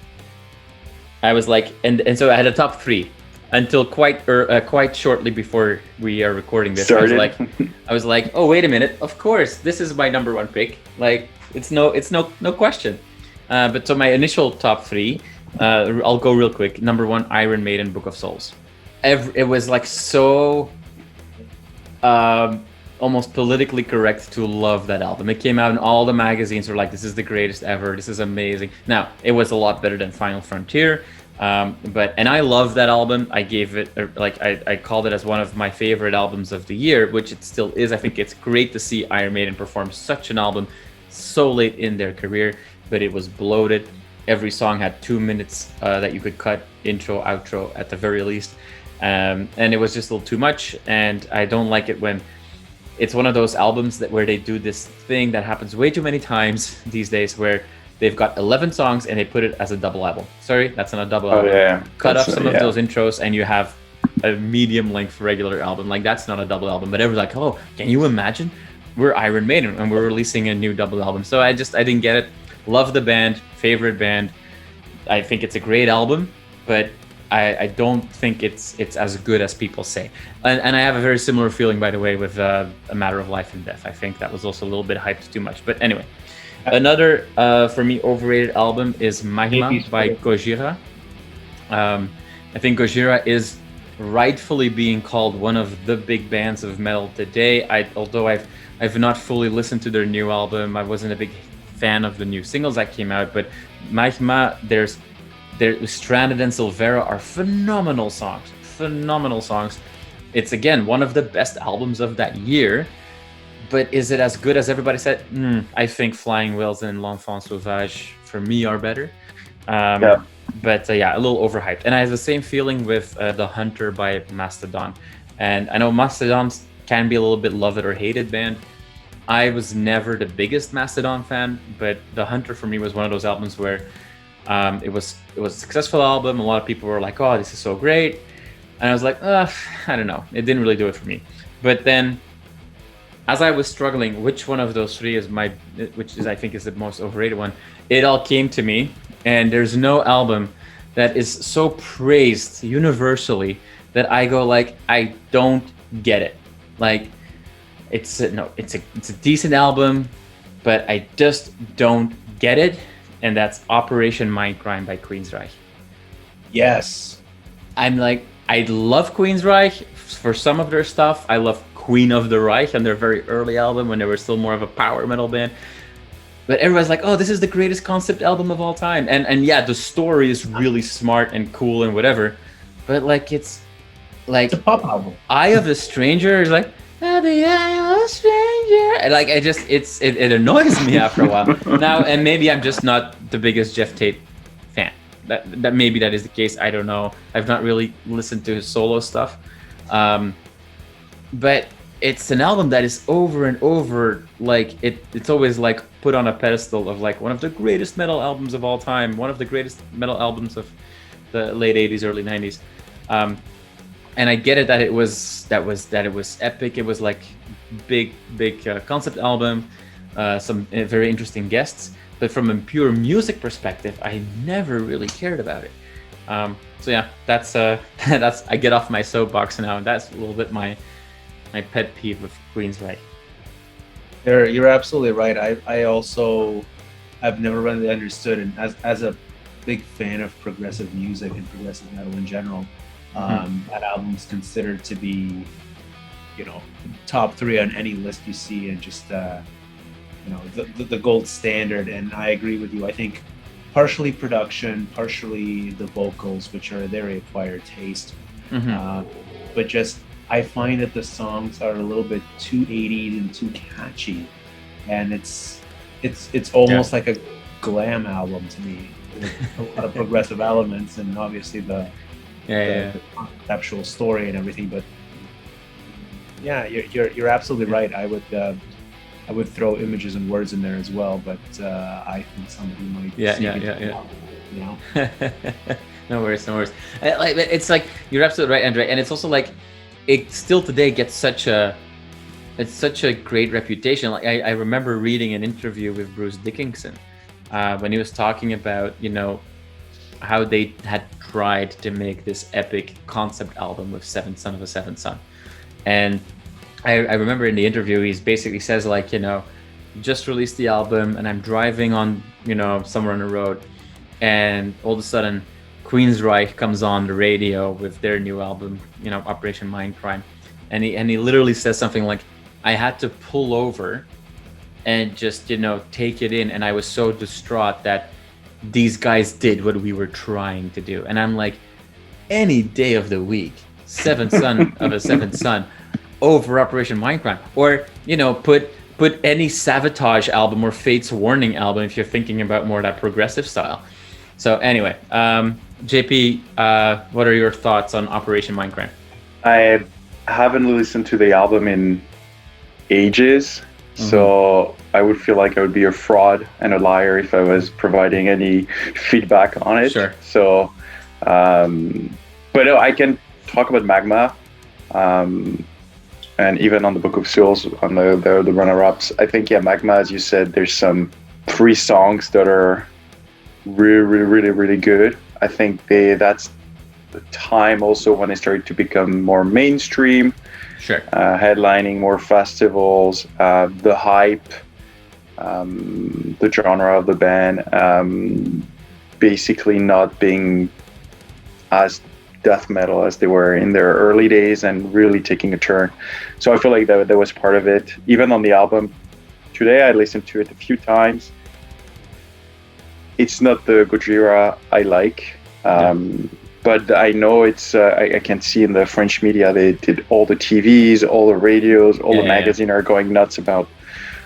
I was like, and so I had a top 3 until quite shortly before we are recording this. I was like, oh, wait a minute. Of course, this is my number 1 pick. Like, it's no question. But so my initial top 3, I'll go real quick. Number 1, Iron Maiden, Book of Souls. It was like so almost politically correct to love that album. It came out in all the magazines were like, this is the greatest ever. This is amazing. Now, it was a lot better than Final Frontier. And I love that album. I gave it, I called it as one of my favorite albums of the year, which it still is. I think it's great to see Iron Maiden perform such an album so late in their career, but it was bloated. Every song had 2 minutes that you could cut, intro, outro at the very least. And it was just a little too much. And I don't like it when it's one of those albums where they do this thing that happens way too many times these days, where they've got 11 songs and they put it as a double album. Sorry, that's not a double album. Yeah. Cut off some of those intros and you have a medium length regular album. Like that's not a double album, but everyone's like, oh, can you imagine? We're Iron Maiden and we're releasing a new double album. So I didn't get it. Love the band, favorite band. I think it's a great album, but I don't think it's as good as people say. And I have a very similar feeling, by the way, with A Matter of Life and Death. I think that was also a little bit hyped too much. But anyway, another, for me, overrated album is Magma by Kojira. I think Kojira is rightfully being called one of the big bands of metal today. Although I've not fully listened to their new album, I wasn't a big fan of the new singles that came out, but Magma, there's Stranded and Silvera are phenomenal songs. It's again one of the best albums of that year, but is it as good as everybody said? I think Flying Whales and L'Enfant Sauvage for me are better. But a little overhyped. And I have the same feeling with The Hunter by Mastodon. And I know Mastodon can be a little bit loved or hated band. I was never the biggest Mastodon fan, but The Hunter for me was one of those albums where it was a successful album. A lot of people were like, "Oh, this is so great," and I was like, I don't know. It didn't really do it for me. But then, as I was struggling, which one of those three is I think is the most overrated one, it all came to me. And there's no album that is so praised universally that I go like, I don't get it. Like, it's a decent album, but I just don't get it. And that's Operation Mindcrime by Queensryche. Yes. I'm like, I love Queensryche for some of their stuff. I love Queen of the Reich and their very early album when they were still more of a power metal band. But everyone's like, oh, this is the greatest concept album of all time. And yeah, the story is really smart and cool and whatever. But like, it's like... It's a pop album. Eye of a Stranger is like, oh, the eye of a stranger. And like, it annoys me after a while. Now, and maybe I'm just not the biggest Jeff Tate fan. That maybe that is the case. I don't know. I've not really listened to his solo stuff. But it's an album that is over and over, like it's always like put on a pedestal of like one of the greatest metal albums of all time, one of the greatest metal albums of the late 80s, early 90s. And I get it that it was epic. It was like big concept album, some very interesting guests. But from a pure music perspective, I never really cared about it. So yeah, that's I get off my soapbox now, and that's a little bit my pet peeve with Queensryche. You're absolutely right. I've never really understood, and as a big fan of progressive music and progressive metal in general, that album is considered to be, top 3 on any list you see, and just the gold standard. And I agree with you. I think partially production, partially the vocals, which are a very acquired taste, but just I find that the songs are a little bit too 80s and too catchy, and it's almost like a glam album to me, with a lot of progressive elements, and obviously the conceptual story and everything. But yeah, you're absolutely right. I would throw images and words in there as well, but I think somebody might No worries. It's like, you're absolutely right, Andrei, and it's also like, it still today gets such a great reputation. Like I remember reading an interview with Bruce Dickinson when he was talking about how they had tried to make this epic concept album with Seventh Son of a Seventh Son. And I remember in the interview, he basically says like, just released the album and I'm driving on, somewhere on the road, and all of a sudden Queensryche comes on the radio with their new album, Operation Mindcrime. And he literally says something like, I had to pull over and just, take it in. And I was so distraught that these guys did what we were trying to do. And I'm like, any day of the week, Seventh Son of a Seventh Son over Operation Mindcrime. Or, put any Savatage album or Fate's Warning album if you're thinking about more of that progressive style. So anyway, JP, what are your thoughts on Operation Mindcrime? I haven't listened to the album in ages, so I would feel like I would be a fraud and a liar if I was providing any feedback on it. Sure. So, but no, I can talk about Magma, and even on the Book of Souls, on the runner-ups, I think Magma, as you said, there's some 3 songs that are really good. I think that's the time also when they started to become more mainstream. Sure. Headlining more festivals, the hype, the genre of the band, basically not being as death metal as they were in their early days and really taking a turn. So I feel like that was part of it. Even on the album today, I listened to it a few times. It's not the Kojira I like, but I know it's. I can see in the French media they did all the TVs, all the radios, all the magazines are going nuts about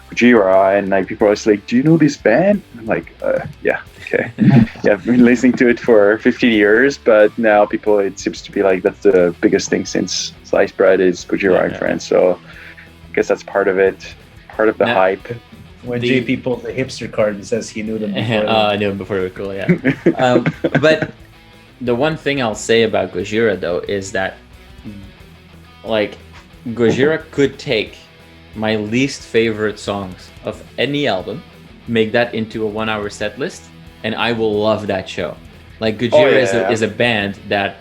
Kojira, and like people are like, "Do you know this band?" I'm like, "Yeah, okay, yeah, I've been listening to it for 15 years, but now people, it seems to be like that's the biggest thing since sliced bread is Kojira in France." So I guess that's part of it, part of the hype. When JP pulls the hipster card and says he knew them before. I knew them before they were cool, yeah. But the one thing I'll say about Kojira, though, is that, like, Kojira could take my least favorite songs of any album, make that into a 1-hour set list, and I will love that show. Like, Kojira is a band that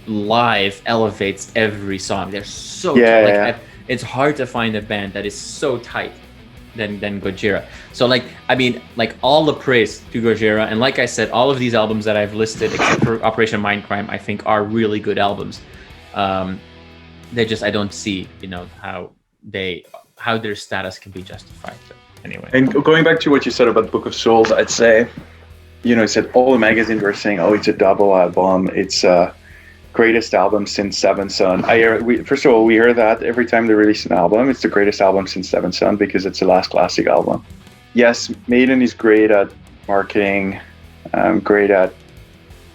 live elevates every song. They're so tight. It's hard to find a band that is so tight than Kojira. So like, I mean, like, all the praise to Kojira, and like I said, all of these albums that I've listed, except for Operation Mindcrime, I think are really good albums. They just, I don't see, how their status can be justified. So anyway. And going back to what you said about Book of Souls, I'd say, I said all the magazines were saying, "Oh, it's a double album. It's greatest album since Seventh Son." First of all, we hear that every time they release an album. It's the greatest album since Seventh Son because it's the last classic album. Yes, Maiden is great at marketing, great at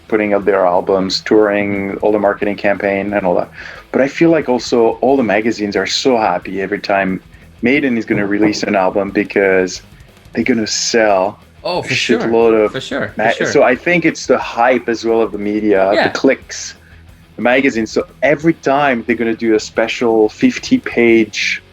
putting out their albums, touring, all the marketing campaign and all that. But I feel like also all the magazines are so happy every time Maiden is going to release an album because they're going to sell for shitload of for sure. So I think it's the hype as well of the media, the clicks. Magazine, so every time they're going to do a special 50-page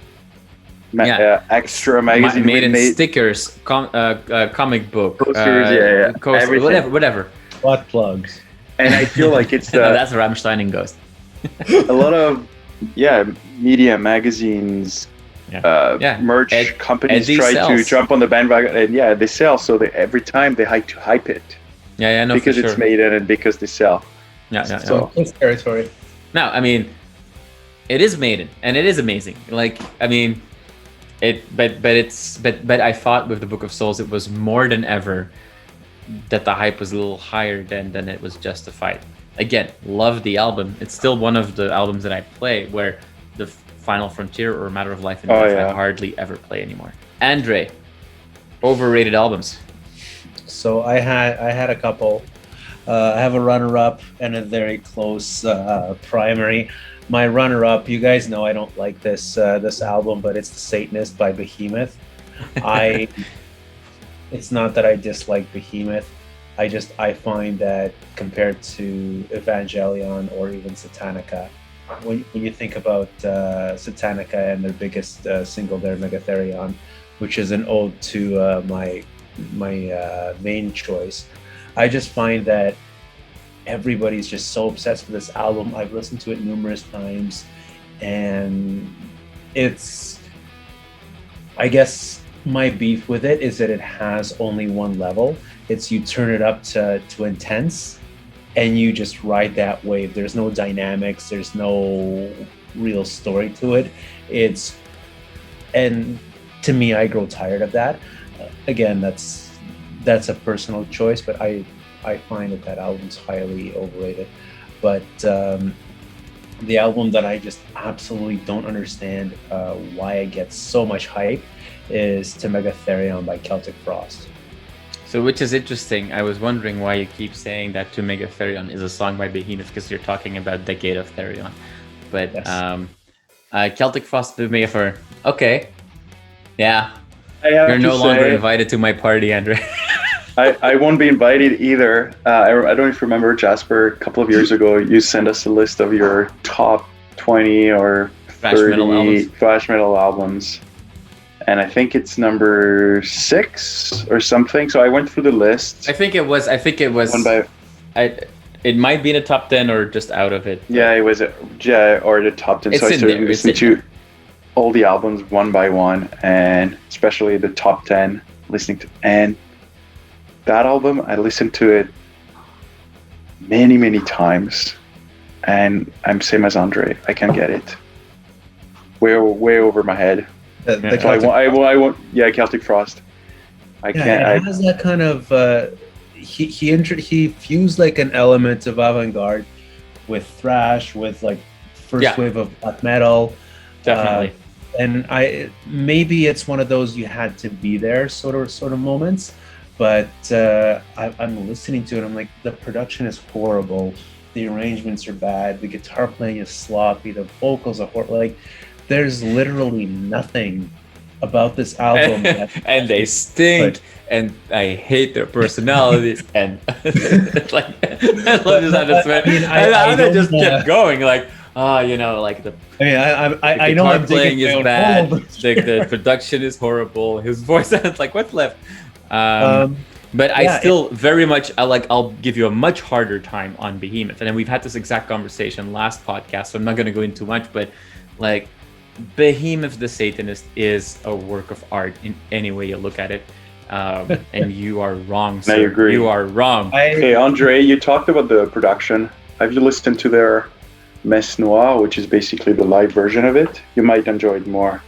extra magazine, made in stickers, comic book, posters, coasters, whatever. Butt plugs. And I feel like it's that's Rammstein and Ghost. A lot of media magazines, merch companies try to jump on the bandwagon, and they sell. So every time they like to hype it, because it's Maiden and because they sell. So it's territory. No, I mean, it is Maiden, and it is amazing. Like, I mean, but I thought with the Book of Souls, it was more than ever that the hype was a little higher than it was justified. Again, love the album. It's still one of the albums that I play, where the Final Frontier or Matter of Life and Death I hardly ever play anymore. Andrei, overrated albums. So I had a couple. I have a runner-up and a very close primary. My runner-up, you guys know I don't like this album, but it's The Satanist by Behemoth. It's not that I dislike Behemoth. I find that compared to Evangelion or even Satanica, when you think about Satanica and their biggest single there, Megatherion, which is an ode to my main choice, I just find that everybody's just so obsessed with this album. I've listened to it numerous times, and I guess my beef with it is that it has only one level. It's you turn it up to intense, and you just ride that wave. There's no dynamics. There's no real story to it. And to me, I grow tired of that. Again, that's a personal choice, but I find that album's highly overrated. But the album that I just absolutely don't understand why it gets so much hype is To Megatherion by Celtic Frost. So, which is interesting. I was wondering why you keep saying that To Megatherion is a song by Behemoth, because you're talking about Decade of Therion. But yes. Celtic Frost, To Megatherion. Okay. Yeah. You're no longer invited to my party, Andrei. I won't be invited either. I don't know if you remember, Jasper, a couple of years ago, you sent us a list of your top 20 or 30 thrash metal albums. And I think it's number 6 or something. So I went through the list. I think it was. One by. It might be in the top 10 or just out of it. Yeah, it was. Yeah, or the top 10. It's so I started listening to all the albums one by one, and especially the top 10. Listening to and that album, I listened to it many times, and I'm same as Andrei. I can't get it. Way over my head. I won't. Yeah, Celtic Frost. I can't. It has that kind of. He fused like an element of avant-garde with thrash, with like first wave of black metal. Definitely. And maybe it's one of those you had to be there sort of moments. But I'm listening to it. I'm like, the production is horrible. The arrangements are bad. The guitar playing is sloppy. The vocals are horrible. Like, there's literally nothing about this album. And they stink. And I hate their personalities. And like, I love this advertisement. I just kept going. Like, like the. I know I'm playing is bad. The production is horrible. His voice sounds like what's left. But I still very much I'll give you a much harder time on Behemoth, and then we've had this exact conversation last podcast, so I'm not going to go into too much. But like, Behemoth the Satanist is a work of art in any way you look at it, and you are wrong. Sir. I agree. You are wrong. Hey, Andrei, you talked about the production. Have you listened to their Messe Noire, which is basically the live version of it? You might enjoy it more.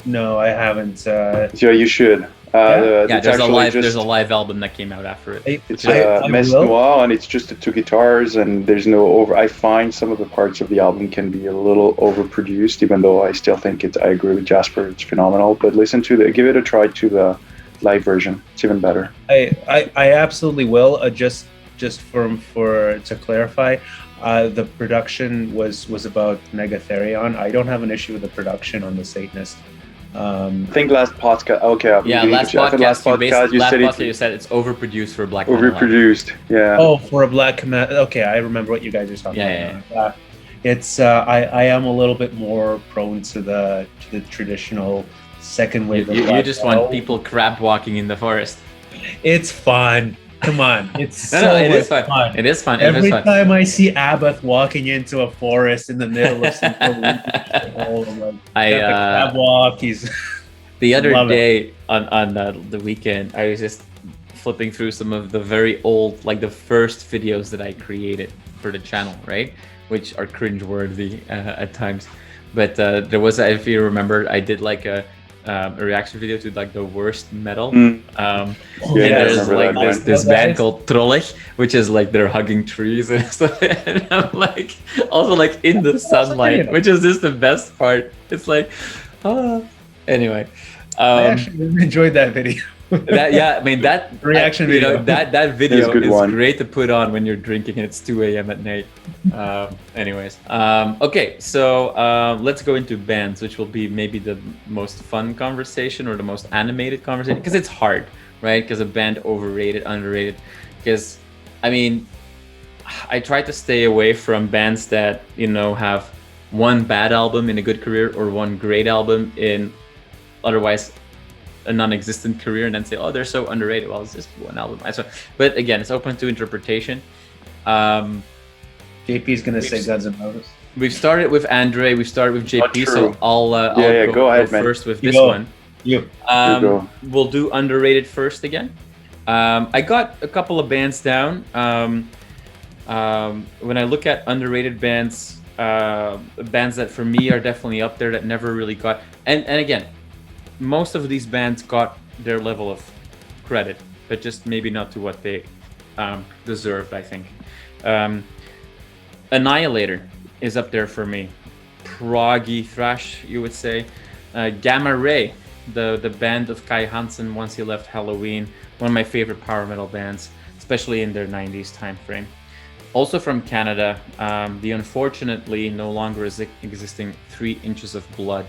No, I haven't. Yeah, you should. There's a live album that came out after it. It's Messe Noire, and it's just the 2 guitars, and there's no over. I find some of the parts of the album can be a little overproduced, even though I still think I agree with Jasper, it's phenomenal. But give it a try to the live version. It's even better. I absolutely will. Just to clarify, the production was about Megatherion. I don't have an issue with the production on the Satanist. I think last podcast. Okay. Last podcast you said it's overproduced for black metal. Overproduced. Yeah. Oh, for a black metal. Okay, I remember what you guys are talking about. Yeah. It's I am a little bit more prone to the traditional second wave. You just want people crab walking in the forest. It's fun. Come on, it's it is fun. It is fun. Every time I see Abath walking into a forest in the middle of some crab walk. He's the other day on the weekend, I was just flipping through some of the very old, like the first videos that I created for the channel, right? Which are cringeworthy at times. But there was, if you remember, I did like a reaction video to like the worst metal. And there's like this band called Trollich, which is like they're hugging trees and stuff. And I'm like also like in the sunlight, which is just the best part. It's like, anyway. I actually really enjoyed that video. That reaction video. That video is great to put on when you're drinking and it's 2 a.m. at night. Okay, so let's go into bands, which will be maybe the most fun conversation or the most animated conversation, because it's hard, right? Because a band overrated, underrated. Because I try to stay away from bands that have one bad album in a good career or one great album in otherwise a non-existent career, and then say, oh, they're so underrated. Well, it's just one album. But again, it's open to interpretation. JP's gonna say Guns N' Roses. We've started with Andrei. We've started with JP. So I'll go ahead, first with you this one. You go. We'll do underrated first again. I got a couple of bands down. When I look at underrated bands, bands that for me are definitely up there that never really got. And again, most of these bands got their level of credit, but just maybe not to what they deserved, I think. Annihilator is up there for me. Proggy thrash, you would say. Gamma Ray, the band of Kai Hansen once he left Halloween. One of my favorite power metal bands, especially in their 90s time frame. Also from Canada, the unfortunately no longer existing 3 Inches of Blood,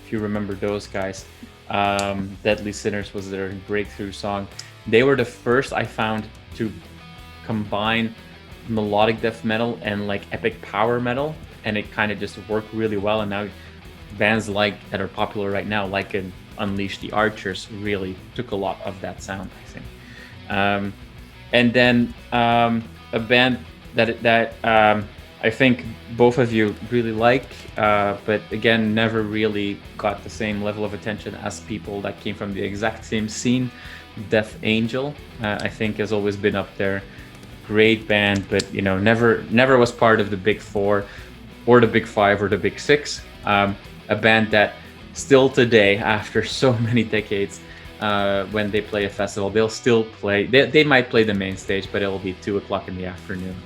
if you remember those guys. Deadly Sinners was their breakthrough song. they were the first I found to combine melodic death metal and like epic power metal, and it kind of just worked really well. And now bands like that are popular right now, like Unleash the Archers, really took a lot of that sound, I think. And then a band that I think both of you really like, but again, never really got the same level of attention as people that came from the exact same scene. Death Angel, I think, has always been up there. Great band, but never was part of the big four or the big five or the big six. A band that still today, after so many decades, when they play a festival, they'll still play. They might play the main stage, but it'll be 2:00 in the afternoon.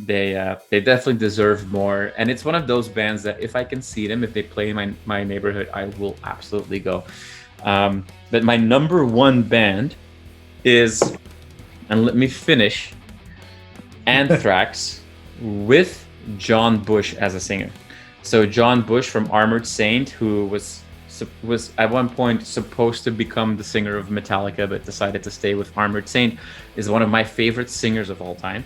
They definitely deserve more. And it's one of those bands that if I can see them, if they play in my neighborhood, I will absolutely go. But my number one band is, and let me finish, Anthrax with John Bush as a singer. So John Bush from Armored Saint, who was at one point supposed to become the singer of Metallica, but decided to stay with Armored Saint, is one of my favorite singers of all time.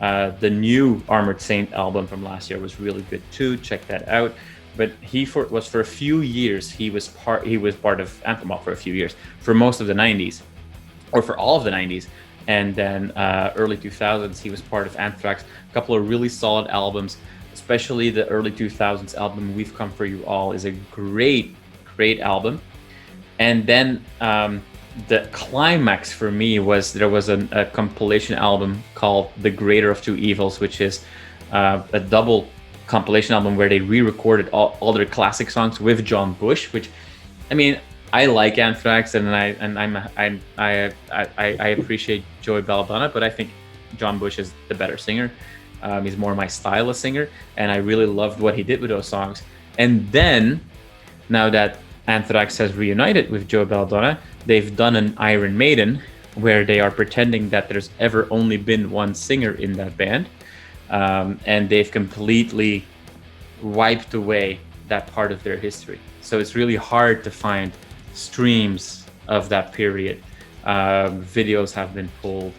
The new Armored Saint album from last year was really good too. Check that out. But for a few years, he was part of Anthem for a few years, for most of the 90s, or for all of the 90s. And then early 2000s, he was part of Anthrax. A couple of really solid albums, especially the early 2000s album, We've Come For You All, is a great album. And then the climax for me was there was a compilation album called The Greater of Two Evils, which is a double compilation album where they re-recorded all their classic songs with John Bush, which, I mean, I like Anthrax and I appreciate Joey Belladonna, but I think John Bush is the better singer. He's more my style of singer, and I really loved what he did with those songs. And then, now that Anthrax has reunited with Joey Belladonna, they've done an Iron Maiden where they are pretending that there's ever only been one singer in that band. And they've completely wiped away that part of their history. So it's really hard to find streams of that period. Videos have been pulled.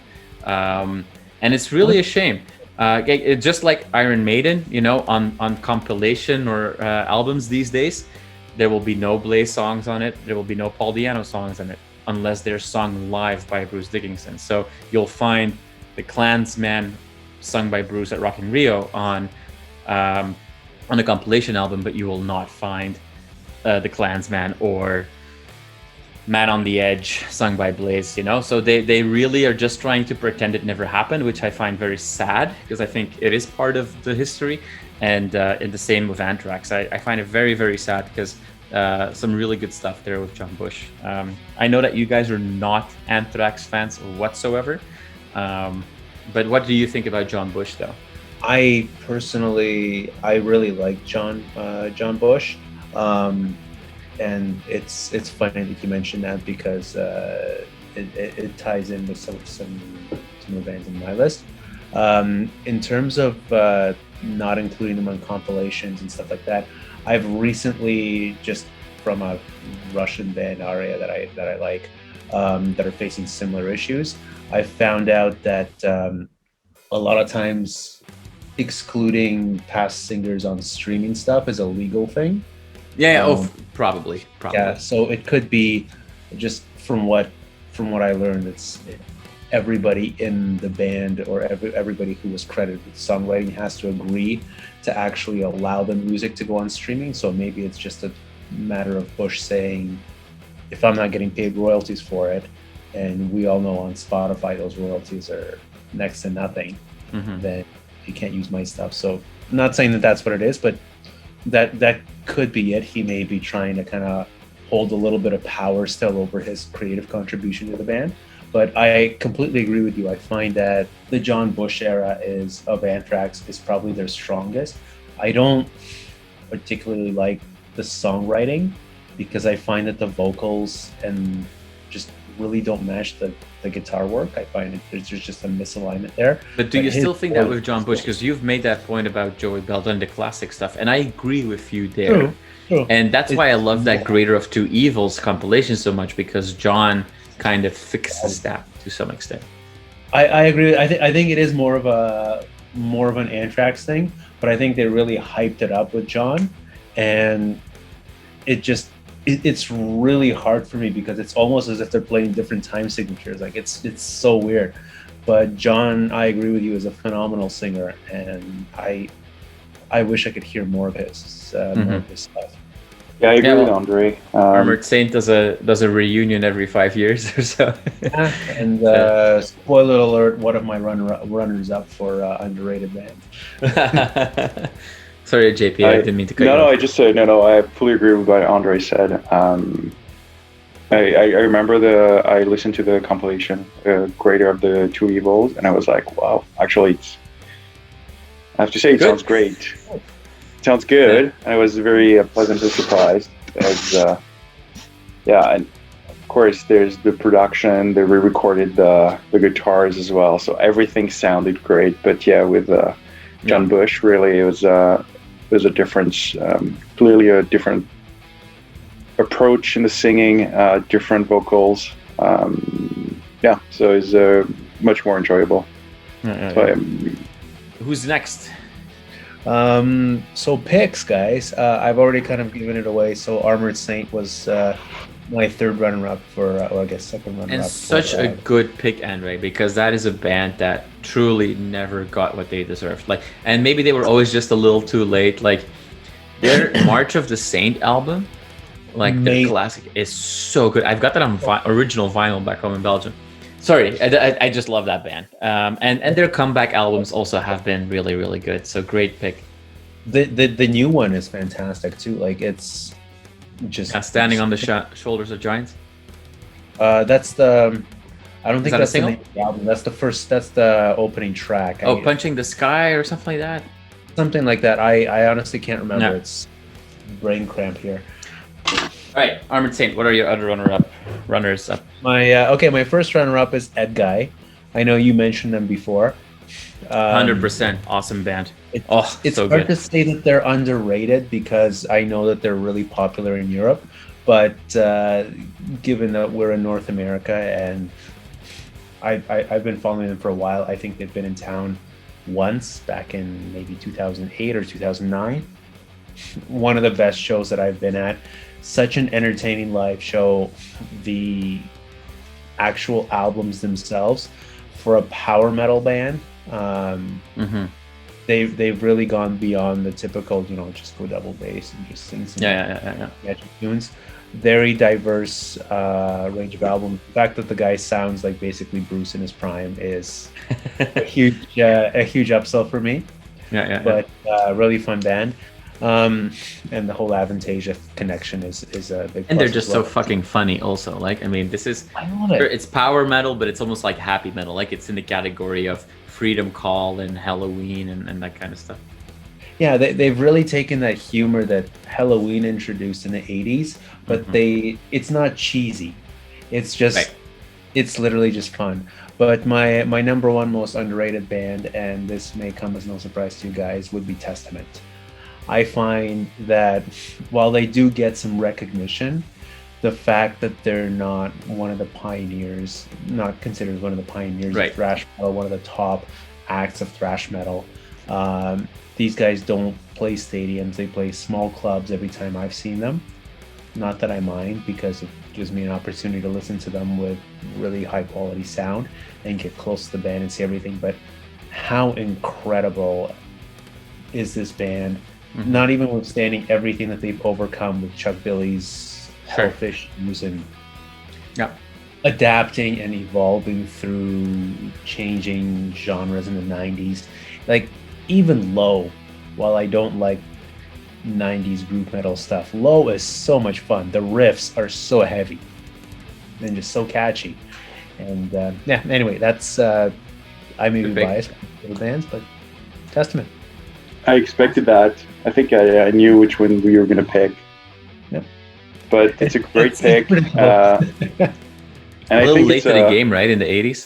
And it's really a shame. Just like Iron Maiden, on compilation or albums these days, there will be no Blaze songs on it. There will be no Paul Di'Anno songs on it, unless they're sung live by Bruce Dickinson. So you'll find the Klansman sung by Bruce at Rock in Rio on a compilation album, but you will not find the Klansman or Man on the Edge sung by Blaze. So they really are just trying to pretend it never happened, which I find very sad, because I think it is part of the history. And the same with Anthrax. I find it very, very sad, because some really good stuff there with John Bush. I know that you guys are not Anthrax fans whatsoever. But what do you think about John Bush, though? I really like John Bush, and it's funny that you mentioned that, because it ties in with some of the bands in my list. In terms of not including them on compilations and stuff like that, I've recently, just from a Russian band Aria that I like, that are facing similar issues, I found out that a lot of times excluding past singers on streaming stuff is a legal thing. Yeah, probably. Yeah, so it could be, just from what I learned, it's everybody in the band or everybody who was credited with songwriting has to agree to actually allow the music to go on streaming. So maybe it's just a matter of Bush saying, if I'm not getting paid royalties for it, and we all know on Spotify those royalties are next to nothing, then you can't use my stuff. So I'm not saying that that's what it is, but that could be it. He may be trying to kind of hold a little bit of power still over his creative contribution to the band. But I completely agree with you. I find that the John Bush era of Anthrax is probably their strongest. I don't particularly like the songwriting, because I find that the vocals and just really don't match the guitar work. I find there's just a misalignment there. But do you still think that with John Bush? Because you've made that point about Joey Belladonna and the classic stuff, and I agree with you there. True. And that's why I love that Greater of Two Evils compilation so much, because John kind of fixes that to some extent. I agree. I think it is more of an Anthrax thing, but I think they really hyped it up with John, and it's really hard for me because it's almost as if they're playing different time signatures. Like it's so weird. But John, I agree with you, is a phenomenal singer, and I wish I could hear more of his stuff. Yeah, I agree with Andrei. Armored Saint does a reunion every 5 years or so. And spoiler alert, one of my runners up for underrated band. Sorry, JP, I didn't mean to cut you off. I just said I fully agree with what Andrei said. I remember I listened to the compilation, Greater of the Two Evils, and I was like, wow, actually, I have to say, it sounds great. It sounds good. Yeah. I was very pleasantly surprised. And of course, there's the production, they re-recorded the guitars as well, so everything sounded great. But yeah, with John Bush, really, it was a difference, clearly a different approach in the singing, different vocals. So it's much more enjoyable. Who's next? So picks, guys. I've already kind of given it away. So Armored Saint was my third runner-up or I guess second runner-up. And such a good pick, Andrei, because that is a band that truly never got what they deserved. And maybe they were always just a little too late. Like their March of the Saint album, the classic, is so good. I've got that on original vinyl back home in Belgium. Sorry, I just love that band. And their comeback albums also have been really, really good. So great pick. The new one is fantastic too. Like it's just Standing on the Shoulders of Giants. That's the. I don't think that's the name of the album. That's the first. That's the opening track. Punching the Sky or something like that. Something like that. I honestly can't remember. No. It's brain cramp here. All right, Armored Saint, what are your other runners up? My first runner-up is Ed Guy. I know you mentioned them before. 100%, awesome band. It's so hard good to say that they're underrated because I know that they're really popular in Europe, but given that we're in North America and I've been following them for a while, I think they've been in town once back in maybe 2008 or 2009. One of the best shows that I've been at. Such an entertaining live show. The actual albums themselves, for a power metal band, they've really gone beyond the typical, just go double bass and just sing some catchy tunes. Very diverse range of albums. The fact that the guy sounds like basically Bruce in his prime is a huge upsell for me. But really fun band. And the whole Avantasia connection is a big. And they're just so fucking funny also. This is, I love it. It's power metal, but it's almost like happy metal. It's in the category of Freedom Call and Halloween and that kind of stuff. Yeah, they've really taken that humor that Halloween introduced in the 80s, but it's not cheesy. It's just, it's literally just fun. But my number one most underrated band, and this may come as no surprise to you guys, would be Testament. I find that while they do get some recognition, the fact that they're not one of the pioneers, not considered one of the pioneers of thrash metal, one of the top acts of thrash metal, these guys don't play stadiums. They play small clubs every time I've seen them. Not that I mind, because it gives me an opportunity to listen to them with really high quality sound and get close to the band and see everything. But how incredible is this band? Not even withstanding everything that they've overcome with Chuck Billy's Hellfish and adapting and evolving through changing genres in the 90s. Even Low, while I don't like 90s group metal stuff, Low is so much fun. The riffs are so heavy and just so catchy. And anyway, that's I may be biased for the bands, but Testament. I expected that. I think I knew which one we were going to pick. Yep. But it's a great pick. And a little late to the game, right? In the 80s,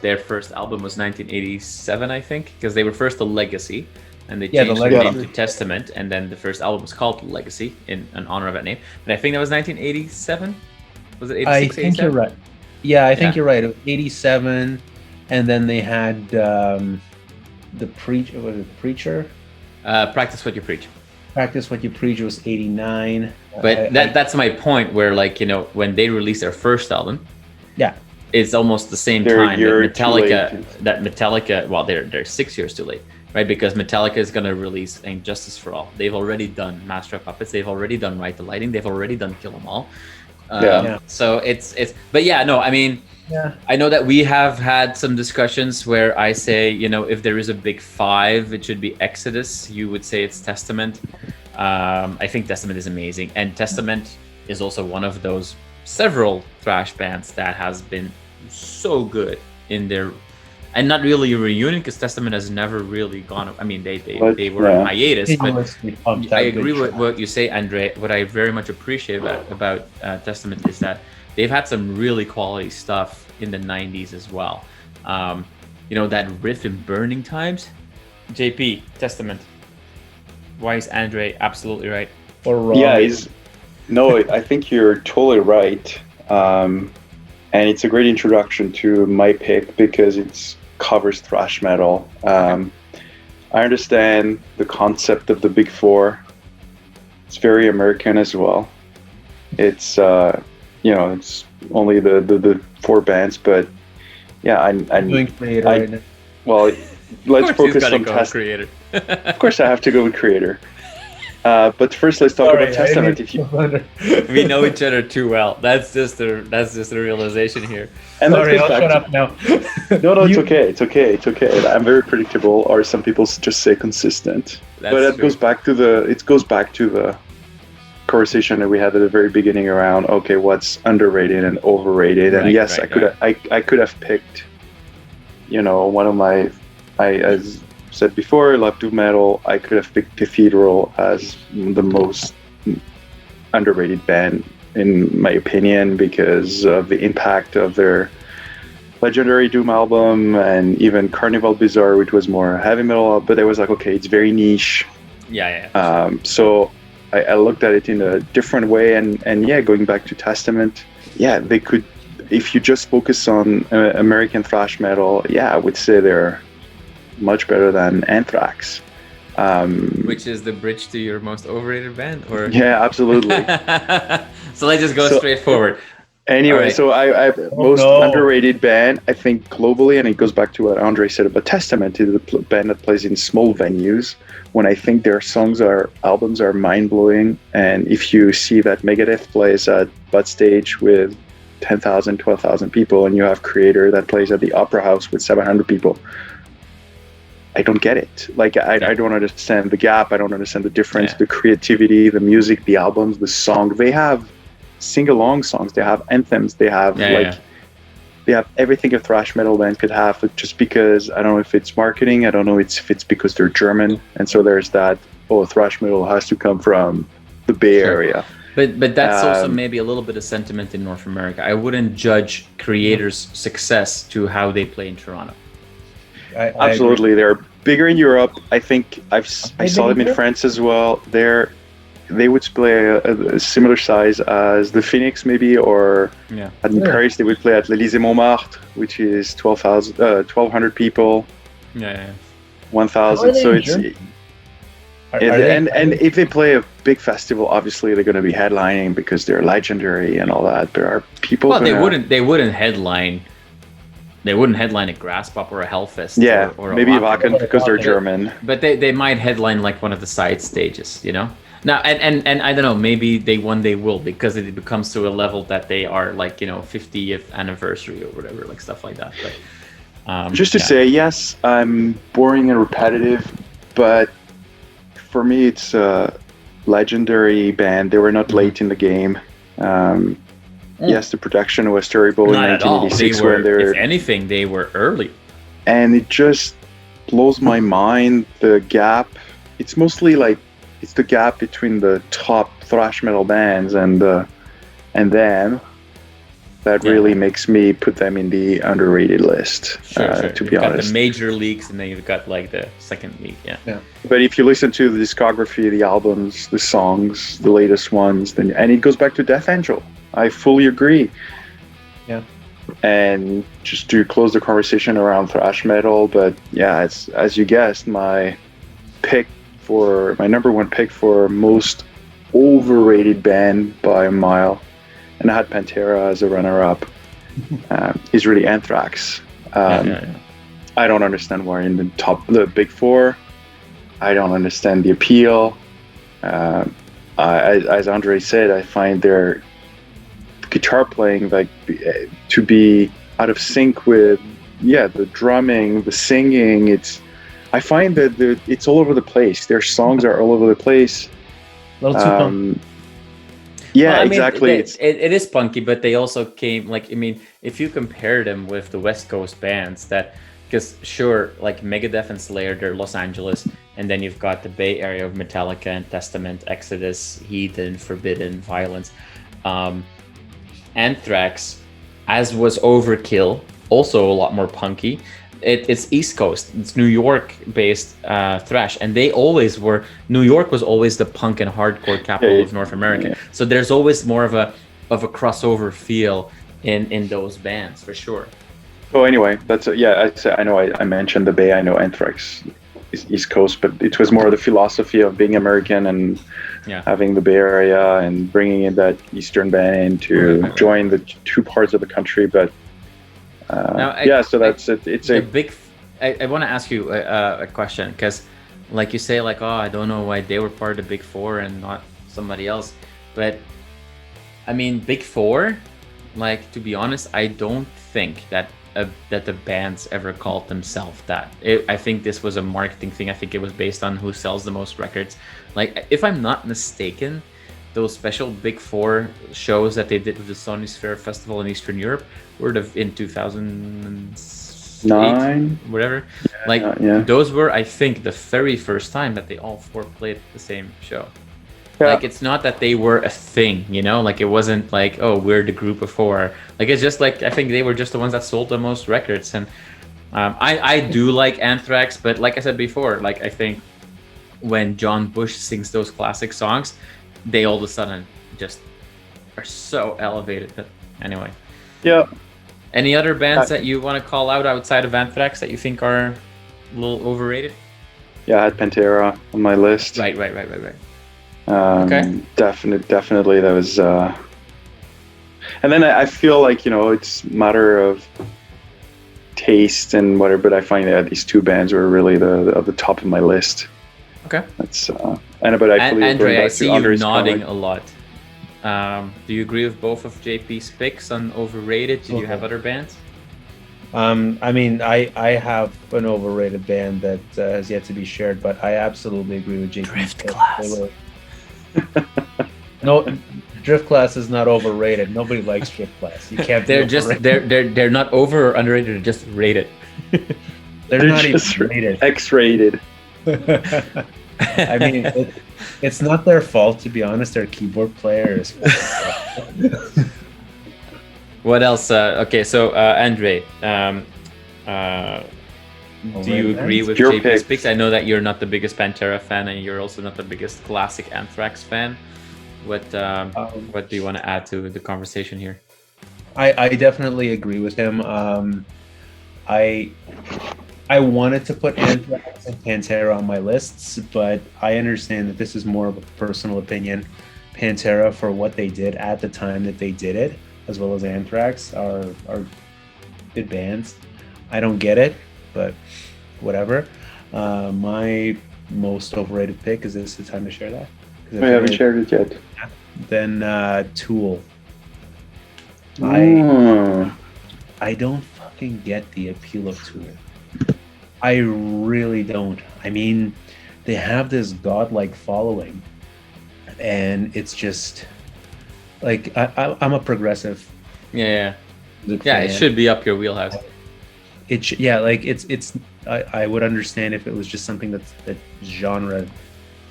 their first album was 1987, I think, because they were first the Legacy, and they changed their name to Testament, and then the first album was called Legacy in honor of that name. And I think that was 1987. Was it 86, I think 87? you're right. Yeah, I think Yeah. you're right. It was 87, and then they had the preacher. Practice What You Preach. Practice What You Preach was 89. But that's my point, where like, you know, when they released their first album, yeah, it's almost the same They're a time year that too late. Metallica, well, they're 6 years too late, right? Because Metallica is going to release Justice for All. They've already done Master of Puppets. They've already done Ride the Lightning. They've already done Kill 'Em All. Yeah. So it's, but yeah, no, I mean, yeah. I know that we have had some discussions where I say, you know, if there is a big five, it should be Exodus. You would say it's Testament. I think Testament is amazing, and Testament is also one of those several thrash bands that has been so good in their, and not really a reunion, because Testament has never really gone. I mean, they were on hiatus, but I agree with what you say, Andrei. What I very much appreciate about Testament is that they've had some really quality stuff in the 90s as well. You know, that riff in Burning Times. JP, Testament. Why is Andrei absolutely right? Or wrong? Yeah, I think you're totally right. And it's a great introduction to my pick because it covers thrash metal. I understand the concept of the Big Four. It's very American as well. It's it's only the four bands, but yeah, I'm doing Creator right now. Well, let's focus on Creator. Of course, I have to go with Creator. But first, let's talk about Testament. We know each other too well. That's just the realization here. And sorry, I'll shut up now. No, it's okay. It's okay. I'm very predictable, or some people just say consistent. But it goes back to the conversation that we had at the very beginning around what's underrated and overrated. And yes, I could have picked, one of my, as said before, I love doom metal. I could have picked Cathedral as the most underrated band in my opinion because of the impact of their legendary doom album, and even Carnival Bizarre, which was more heavy metal, but it was like, okay, it's very niche. So I looked at it in a different way, and going back to Testament, they could, if you just focus on American thrash metal, I would say they're much better than Anthrax. Which is the bridge to your most overrated band? Or Yeah, absolutely. So let's just go straight forward. Anyway, right. So I underrated band, I think globally, and it goes back to what Andrei said about Testament, is the band that plays in small venues, when I think their albums are mind-blowing. And if you see that Megadeth plays at Butt Stage with 10,000, 12,000 people, and you have Creator that plays at the Opera House with 700 people, I don't get it. Like, I don't understand the gap. I don't understand the difference, the creativity, the music, the albums, the song. They have sing-along songs. They have anthems. They have they have everything a thrash metal band could have. But just because, I don't know if it's marketing. I don't know if it's because they're German. And so there's that, thrash metal has to come from the Bay Area. But that's also maybe a little bit of sentiment in North America. I wouldn't judge Creator's success to how they play in Toronto. Absolutely, they're bigger in Europe. I think I saw them in France as well. They would play a similar size as the Phoenix, maybe, or in Paris they would play at l'Élysée Montmartre, which is 1,200 people. 1,000. So it's and if they play a big festival, obviously they're going to be headlining because they're legendary and all that. There are people. Well, they wouldn't headline. They wouldn't headline a Grasspop or a Hellfest. Or maybe Wacken because they're German. But they might headline like one of the side stages, Now, and I don't know, maybe one day will, because it becomes to a level that they are like, 50th anniversary or whatever, like stuff like that. But just to say, yes, I'm boring and repetitive, but for me, it's a legendary band. They were not late in the game. Yes, the production was terrible in 1986 when they're... If anything, they were early. And it just blows my mind, the gap. It's mostly like, it's the gap between the top thrash metal bands and them that really makes me put them in the underrated list, to be honest. You've got the major leagues, and then you've got like the second league, But if you listen to the discography, the albums, the songs, the latest ones, and it goes back to Death Angel. I fully agree. Yeah. And just to close the conversation around thrash metal, but yeah, it's, as you guessed, my number one pick for most overrated band by a mile, and I had Pantera as a runner-up. Is really Anthrax. I don't understand why in the big four. I don't understand the appeal. As Andrei said, I find their guitar playing to be out of sync with the drumming, the singing. I find that it's all over the place. Their songs are all over the place. A little too punk. Yeah, well, I mean, exactly. It is punky, but they also came if you compare them with the West Coast bands, because sure, like Megadeth and Slayer, they're Los Angeles, and then you've got the Bay Area of Metallica and Testament, Exodus, Heathen, Forbidden, Violence. Anthrax, as was Overkill, also a lot more punky. It's East Coast, it's New York-based thrash, and they always were. New York was always the punk and hardcore capital of North America. Yeah. So there's always more of a crossover feel in those bands for sure. Oh, anyway, I know I mentioned the Bay. I know Anthrax is East Coast, but it was more the philosophy of being American and having the Bay Area and bringing in that Eastern band to join the two parts of the country, but. So that's it. It's a big. I want to ask you a question, because, like you say, I don't know why they were part of the big four and not somebody else. But I mean, big four. To be honest, I don't think that the bands ever called themselves that. I think this was a marketing thing. I think it was based on who sells the most records. If I'm not mistaken, those special Big Four shows that they did with the Sony Sphere Festival in Eastern Europe were in 2009, whatever. Those were, I think, the very first time that they all four played the same show. Yeah. It's not that they were a thing, it wasn't we're the group of four. It's just I think they were just the ones that sold the most records. And I do like Anthrax, but like I said before, I think when John Bush sings those classic songs, they all of a sudden just are so elevated. But anyway. Yeah. Any other bands that you want to call out outside of Anthrax that you think are a little overrated? Yeah, I had Pantera on my list. Right. Okay. Definitely that was. And then I feel it's a matter of taste and whatever, but I find that these two bands were really the top of my list. Okay. That's but I fully Andrei, I see you Andrei's nodding a lot. Do you agree with both of JP's picks on overrated? Do you have other bands? I mean, I have an overrated band that has yet to be shared, but I absolutely agree with JP. Driftglass. No, Driftglass is not overrated. Nobody likes Driftglass. You can't. They're not over or underrated. They're just rated. They're not just even rated. X-rated. I mean, it's not their fault, to be honest. Their keyboard player is. What else? Okay, so Andrei, do you agree with JP's picks? I know that you're not the biggest Pantera fan, and you're also not the biggest classic Anthrax fan. What do you want to add to the conversation here? I definitely agree with him. I wanted to put Anthrax and Pantera on my lists, but I understand that this is more of a personal opinion. Pantera, for what they did at the time that they did it, as well as Anthrax, are good bands. I don't get it, but whatever. My most overrated pick, is this the time to share that? I haven't shared it yet. Then Tool. I don't fucking get the appeal of Tool. I really don't. I mean, they have this godlike following, and it's just I'm a progressive. Yeah. It should be up your wheelhouse. I would understand if it was just something that's genre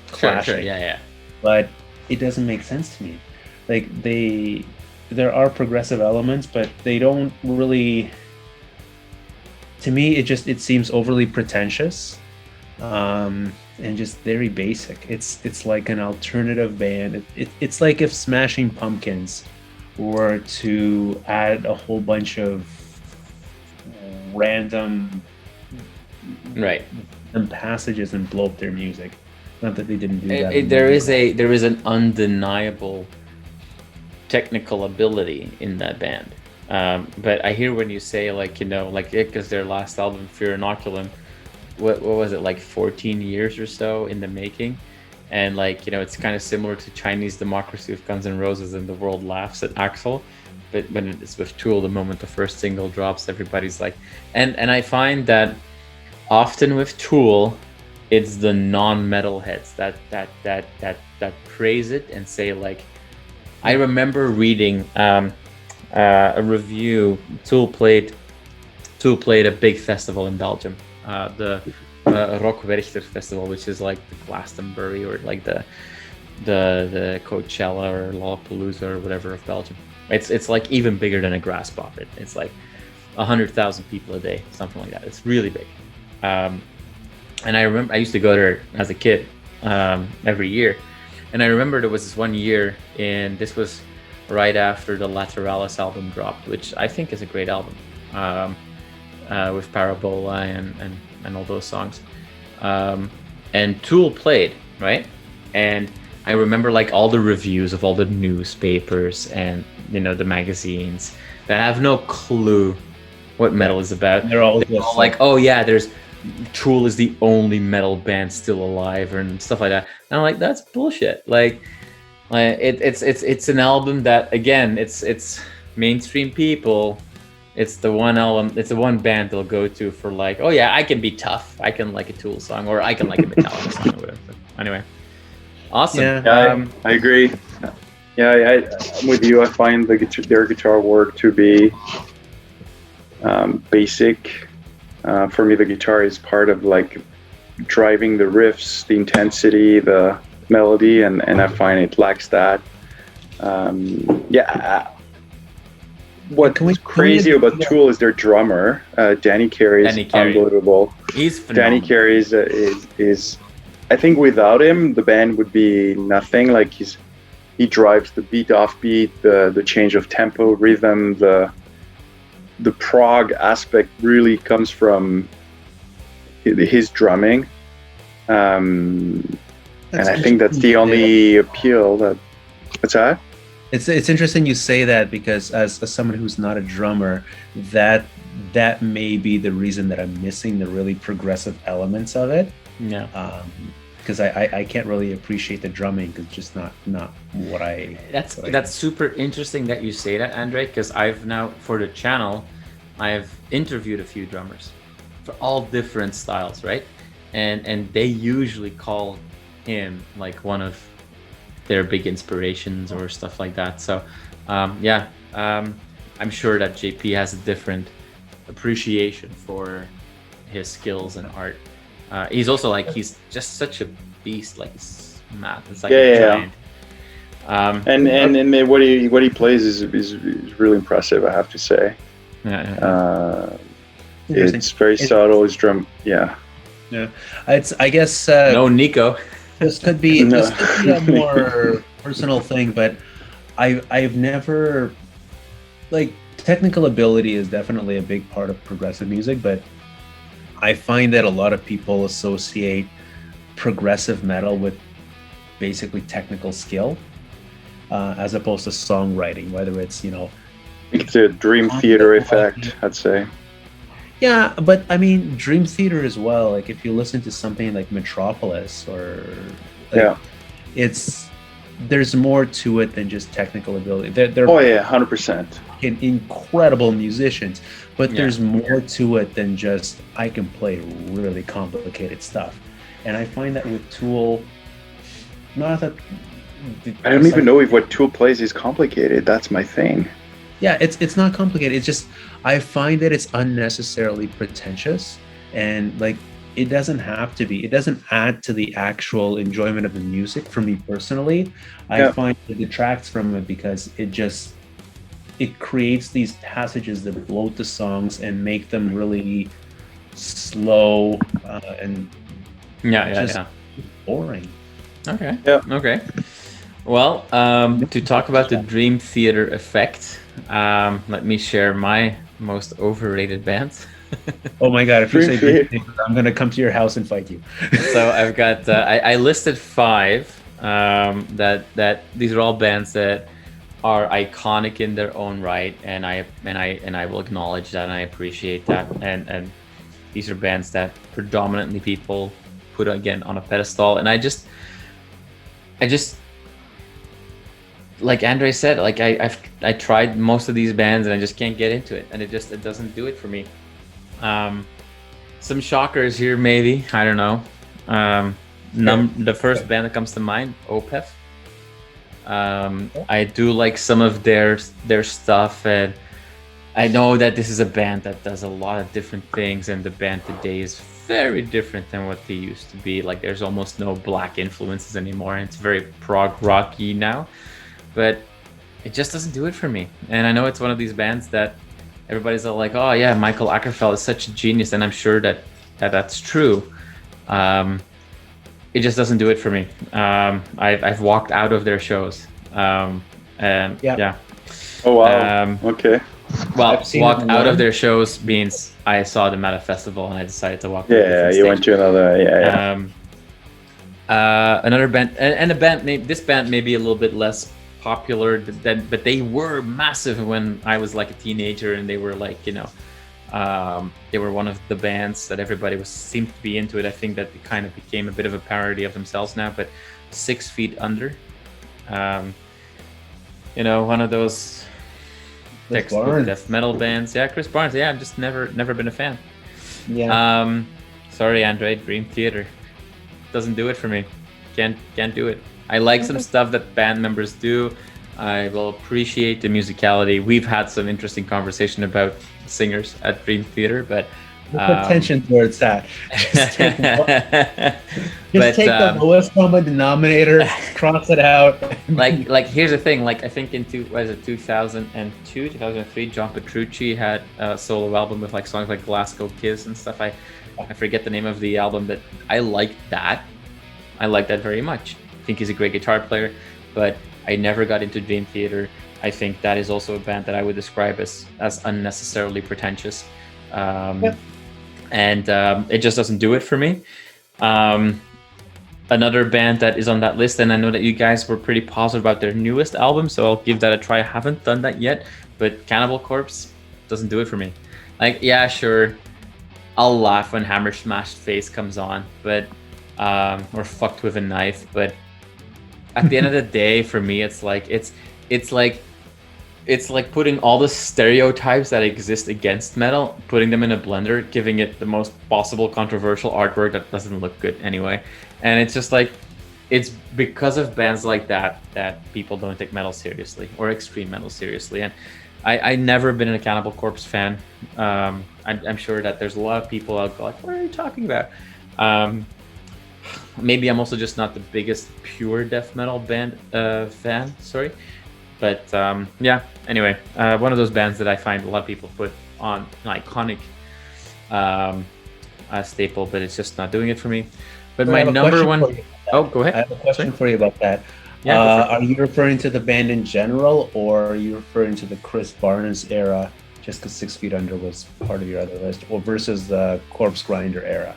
clashing. Sure. Yeah. But it doesn't make sense to me. There are progressive elements, but they don't really. To me, it seems overly pretentious, and just very basic. It's like an alternative band. It's like if Smashing Pumpkins were to add a whole bunch of random passages and blow up their music. Not that they didn't do that. There is an undeniable technical ability in that band. But I hear when you say because their last album, Fear Inoculum, what was it, like 14 years or so in the making, and it's kind of similar to Chinese Democracy with Guns N' Roses, and the world laughs at Axl. But when it's with Tool, the moment the first single drops, everybody's like, and I find that often with Tool, it's the non-metal heads that praise it and say I remember reading a review. Tool played a big festival in Belgium, the Rock Werchter Festival, which is like the Glastonbury or like the Coachella or Lollapalooza or whatever of Belgium. It's like even bigger than a grass poppet. It's like 100,000 people a day, something like that. It's really big. And I remember I used to go there as a kid every year. And I remember there was this one year, and this was right after the Lateralis album dropped, which I think is a great album, with Parabola and all those songs. And Tool played, right? And I remember all the reviews of all the newspapers and the magazines that have no clue what metal is about. They're all like, oh yeah, Tool is the only metal band still alive and stuff like that. And I'm like, that's bullshit. It's an album that, again, it's mainstream people. It's the one album. It's the one band they'll go to for oh yeah, I can be tough. I can like a Tool song, or I can like a Metallica song, or whatever. But anyway, awesome. Yeah, I agree. Yeah, I'm with you. I find their guitar work to be basic. For me, the guitar is part of driving the riffs, the intensity, the melody, and I find it lacks that. What's crazy about Tool is their drummer, Danny Carey, is unbelievable. He's phenomenal. Danny Carey is I think without him, the band would be nothing. He drives the beat off beat, the change of tempo, rhythm, the prog aspect really comes from his drumming, and I think that's the only appeal. What's that? It's interesting you say that, because as someone who's not a drummer, that may be the reason that I'm missing the really progressive elements of it. Yeah. Because I can't really appreciate the drumming, because it's just not what I. That's super interesting that you say that, Andrei, because I've now, for the channel, I've interviewed a few drummers for all different styles, right? And they usually call him one of their big inspirations or stuff like that. So I'm sure that JP has a different appreciation for his skills and art. He's also he's just such a beast. He's mad. It's a giant. And what he plays is really impressive, I have to say. It's very subtle. His drum, It's, I guess. No, Nico. This could be a more personal thing, but I've never technical ability is definitely a big part of progressive music, but I find that a lot of people associate progressive metal with basically technical skill, as opposed to songwriting, whether it's it's a Dream Theater effect, I'd say. Yeah, but I mean, Dream Theater as well. If you listen to something like Metropolis, or there's more to it than just technical ability. They're 100%. Incredible musicians, but there's more to it than just I can play really complicated stuff. And I find that with Tool, not that I don't even know if what Tool plays is complicated. That's my thing. Yeah, it's not complicated. It's just I find that it's unnecessarily pretentious, and it doesn't have to be. It doesn't add to the actual enjoyment of the music for me personally. I find it detracts from it, because it creates these passages that bloat the songs and make them really slow and boring. Okay. Yeah. Okay. Well, to talk about the Dream Theater effect, let me share my most overrated bands. Oh my god! If you Dream say Theater. Dream Theater, I'm gonna come to your house and fight you. So I've got I listed five that these are all bands that are iconic in their own right, and I will acknowledge that and I appreciate that, and these are bands that predominantly people put again on a pedestal, and I just like Andrei said, like I tried most of these bands and I just can't get into it, and it doesn't do it for me. Some shockers here, maybe, I don't know. The first band that comes to mind, Opeth. I do like some of their stuff, and I know that this is a band that does a lot of different things, and the band today is very different than what they used to be. Like there's almost no black influences anymore, and it's very prog rocky now. But it just doesn't do it for me. And I know it's one of these bands that everybody's all like, "Oh yeah, Michael Ackerfeld is such a genius," and I'm sure that's true. It just doesn't do it for me. I've walked out of their shows, and yeah. Oh wow. Okay. Well, walked out of their shows means I saw them at a festival and I decided to walk. Yeah, you went to another. Yeah. Another band, and a band. This band may be a little bit less popular, but they were massive when I was like a teenager, and they were like, they were one of the bands that everybody seemed to be into it. I think that it kind of became a bit of a parody of themselves now. But 6 Feet Under, one of those textbook death metal bands. Yeah, Chris Barnes. Yeah, I've just never been a fan. Yeah. Sorry, Andrei. Dream Theater doesn't do it for me. Can't do it. I like some stuff that band members do. I will appreciate the musicality. We've had some interesting conversation about singers at Dream Theater, but put attention towards that. Just take the lowest common denominator, cross it out. like here's the thing. Like I think in 2002, 2003, John Petrucci had a solo album with like songs like Glasgow Kiss and stuff. I forget the name of the album, but I liked that. I like that very much. I think he's a great guitar player, but I never got into Dream Theater. I think that is also a band that I would describe as unnecessarily pretentious. And it just doesn't do it for me. Another band that is on that list, and I know that you guys were pretty positive about their newest album, so I'll give that a try. I haven't done that yet, but Cannibal Corpse doesn't do it for me. Like, yeah, sure, I'll laugh when Hammer Smashed Face comes on, but or Fucked with a Knife, but at the end of the day, for me, it's like putting all the stereotypes that exist against metal, putting them in a blender, giving it the most possible controversial artwork that doesn't look good anyway. And it's just like, it's because of bands like that people don't take metal seriously, or extreme metal seriously. And I never been a Cannibal Corpse fan. I'm sure that there's a lot of people out like, what are you talking about? Maybe I'm also just not the biggest pure death metal band fan. Sorry. But yeah, anyway, one of those bands that I find a lot of people put on an iconic staple, but it's just not doing it for me. But my number one... Oh, go ahead. I have a question for you about that. Yeah, are you referring to the band in general, or are you referring to the Chris Barnes era, just because 6 Feet Under was part of your other list, or versus the Corpse Grinder era?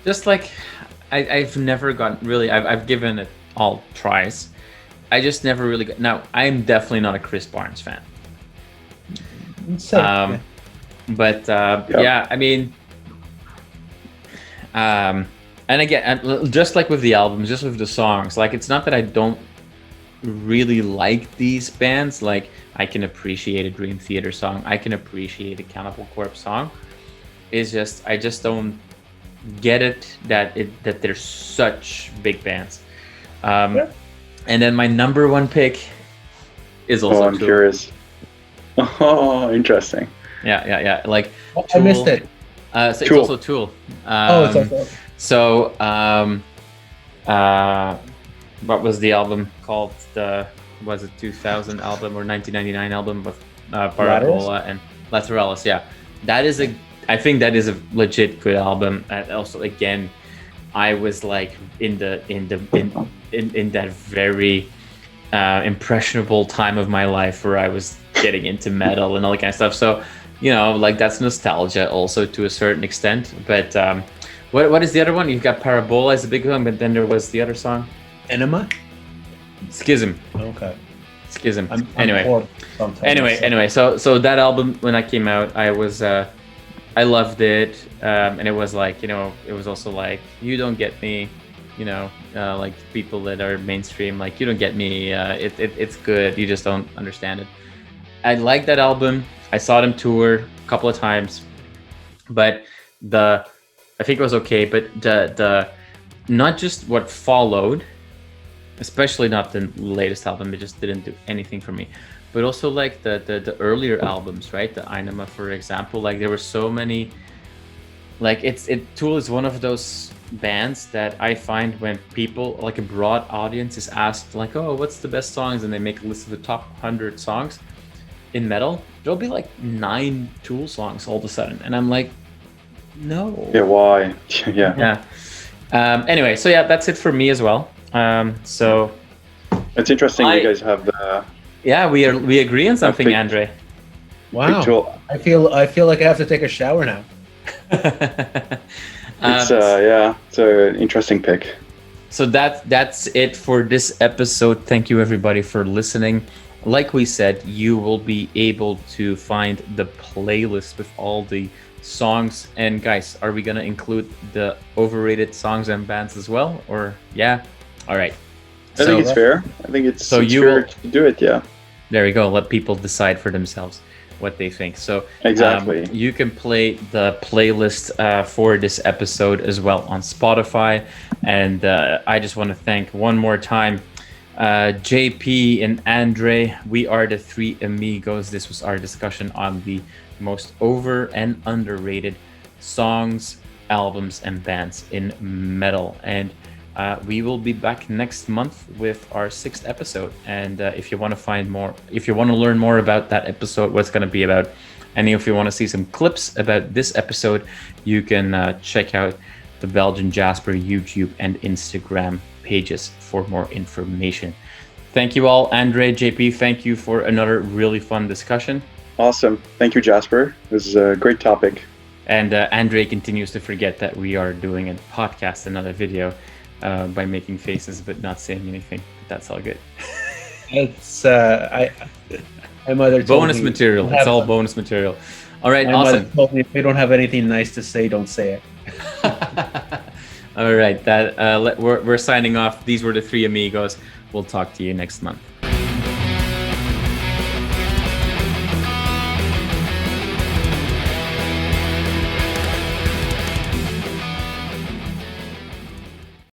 Just like, I've never gotten really... I've given it all tries. I just never really got... Now, I'm definitely not a Chris Barnes fan. But yeah, I mean... and again, just like with the albums, just with the songs, like, it's not that I don't really like these bands. Like, I can appreciate a Dream Theater song. I can appreciate a Cannibal Corpse song. It's just, I just don't get it that they're such big bands. And then my number one pick is also I'm curious. Oh, interesting. Yeah. Like, I missed it. So it's also Tool. It's okay. So, what was the album called? Was it 2000 album or 1999 album with Parabola and Lateralus? Yeah, I think that is a legit good album. And also, again, I was like in that very impressionable time of my life where I was getting into metal and all that kind of stuff. So, you know, like that's nostalgia also to a certain extent. But what is the other one? You've got Parabola as a big one, but then there was the other song, Enema. Schism. Okay. Schism. I'm Anyway. horrible sometimes. Anyway. So that album when that came out, I loved it, and it was like, you know, it was also like, you don't get me, you know, like people that are mainstream, like you don't get me. It's good. You just don't understand it. I like that album. I saw them tour a couple of times, but I think it was okay. But the not just what followed, especially not the latest album. It just didn't do anything for me. But also like the earlier albums, right? The Einema, for example. Like there were so many. Like Tool is one of those bands that I find when people, like a broad audience, is asked like, oh, what's the best songs, and they make a list of the top 100 songs in metal, there'll be like 9 Tool songs all of a sudden, and I'm like, no. Yeah, why? Yeah. Anyway, so yeah, that's it for me as well. So it's interesting you guys have the. Yeah, we agree on something, big, Andrei. Wow. Tool. I feel like I have to take a shower now. It's it's an interesting pick. So that's it for this episode. Thank you everybody for listening. Like we said, you will be able to find the playlist with all the songs. And guys, are we gonna include the overrated songs and bands as well? Or yeah? All right. I think it's fair. I think it's fair to do it. Yeah. There we go. Let people decide for themselves what they think. So exactly, you can play the playlist for this episode as well on Spotify. And I just want to thank one more time JP and Andrei. We are the 3 Amigos. This was our discussion on the most over and underrated songs, albums, and bands in metal. And we will be back next month with our 6th episode. And if you want to find more, if you want to learn more about that episode, what's going to be about, and if you want to see some clips about this episode, you can check out the Belgian Jasper YouTube and Instagram pages for more information. Thank you all. Andrei, JP, thank you for another really fun discussion. Awesome. Thank you, Jasper. This is a great topic. And Andrei continues to forget that we are doing a podcast, another video, by making faces but not saying anything. But that's all good. It's my mother told bonus me, material. It's all bonus material. All right, my awesome. mother told me, if you don't have anything nice to say, don't say it. All right, that we're signing off. These were the 3 Amigos. We'll talk to you next month.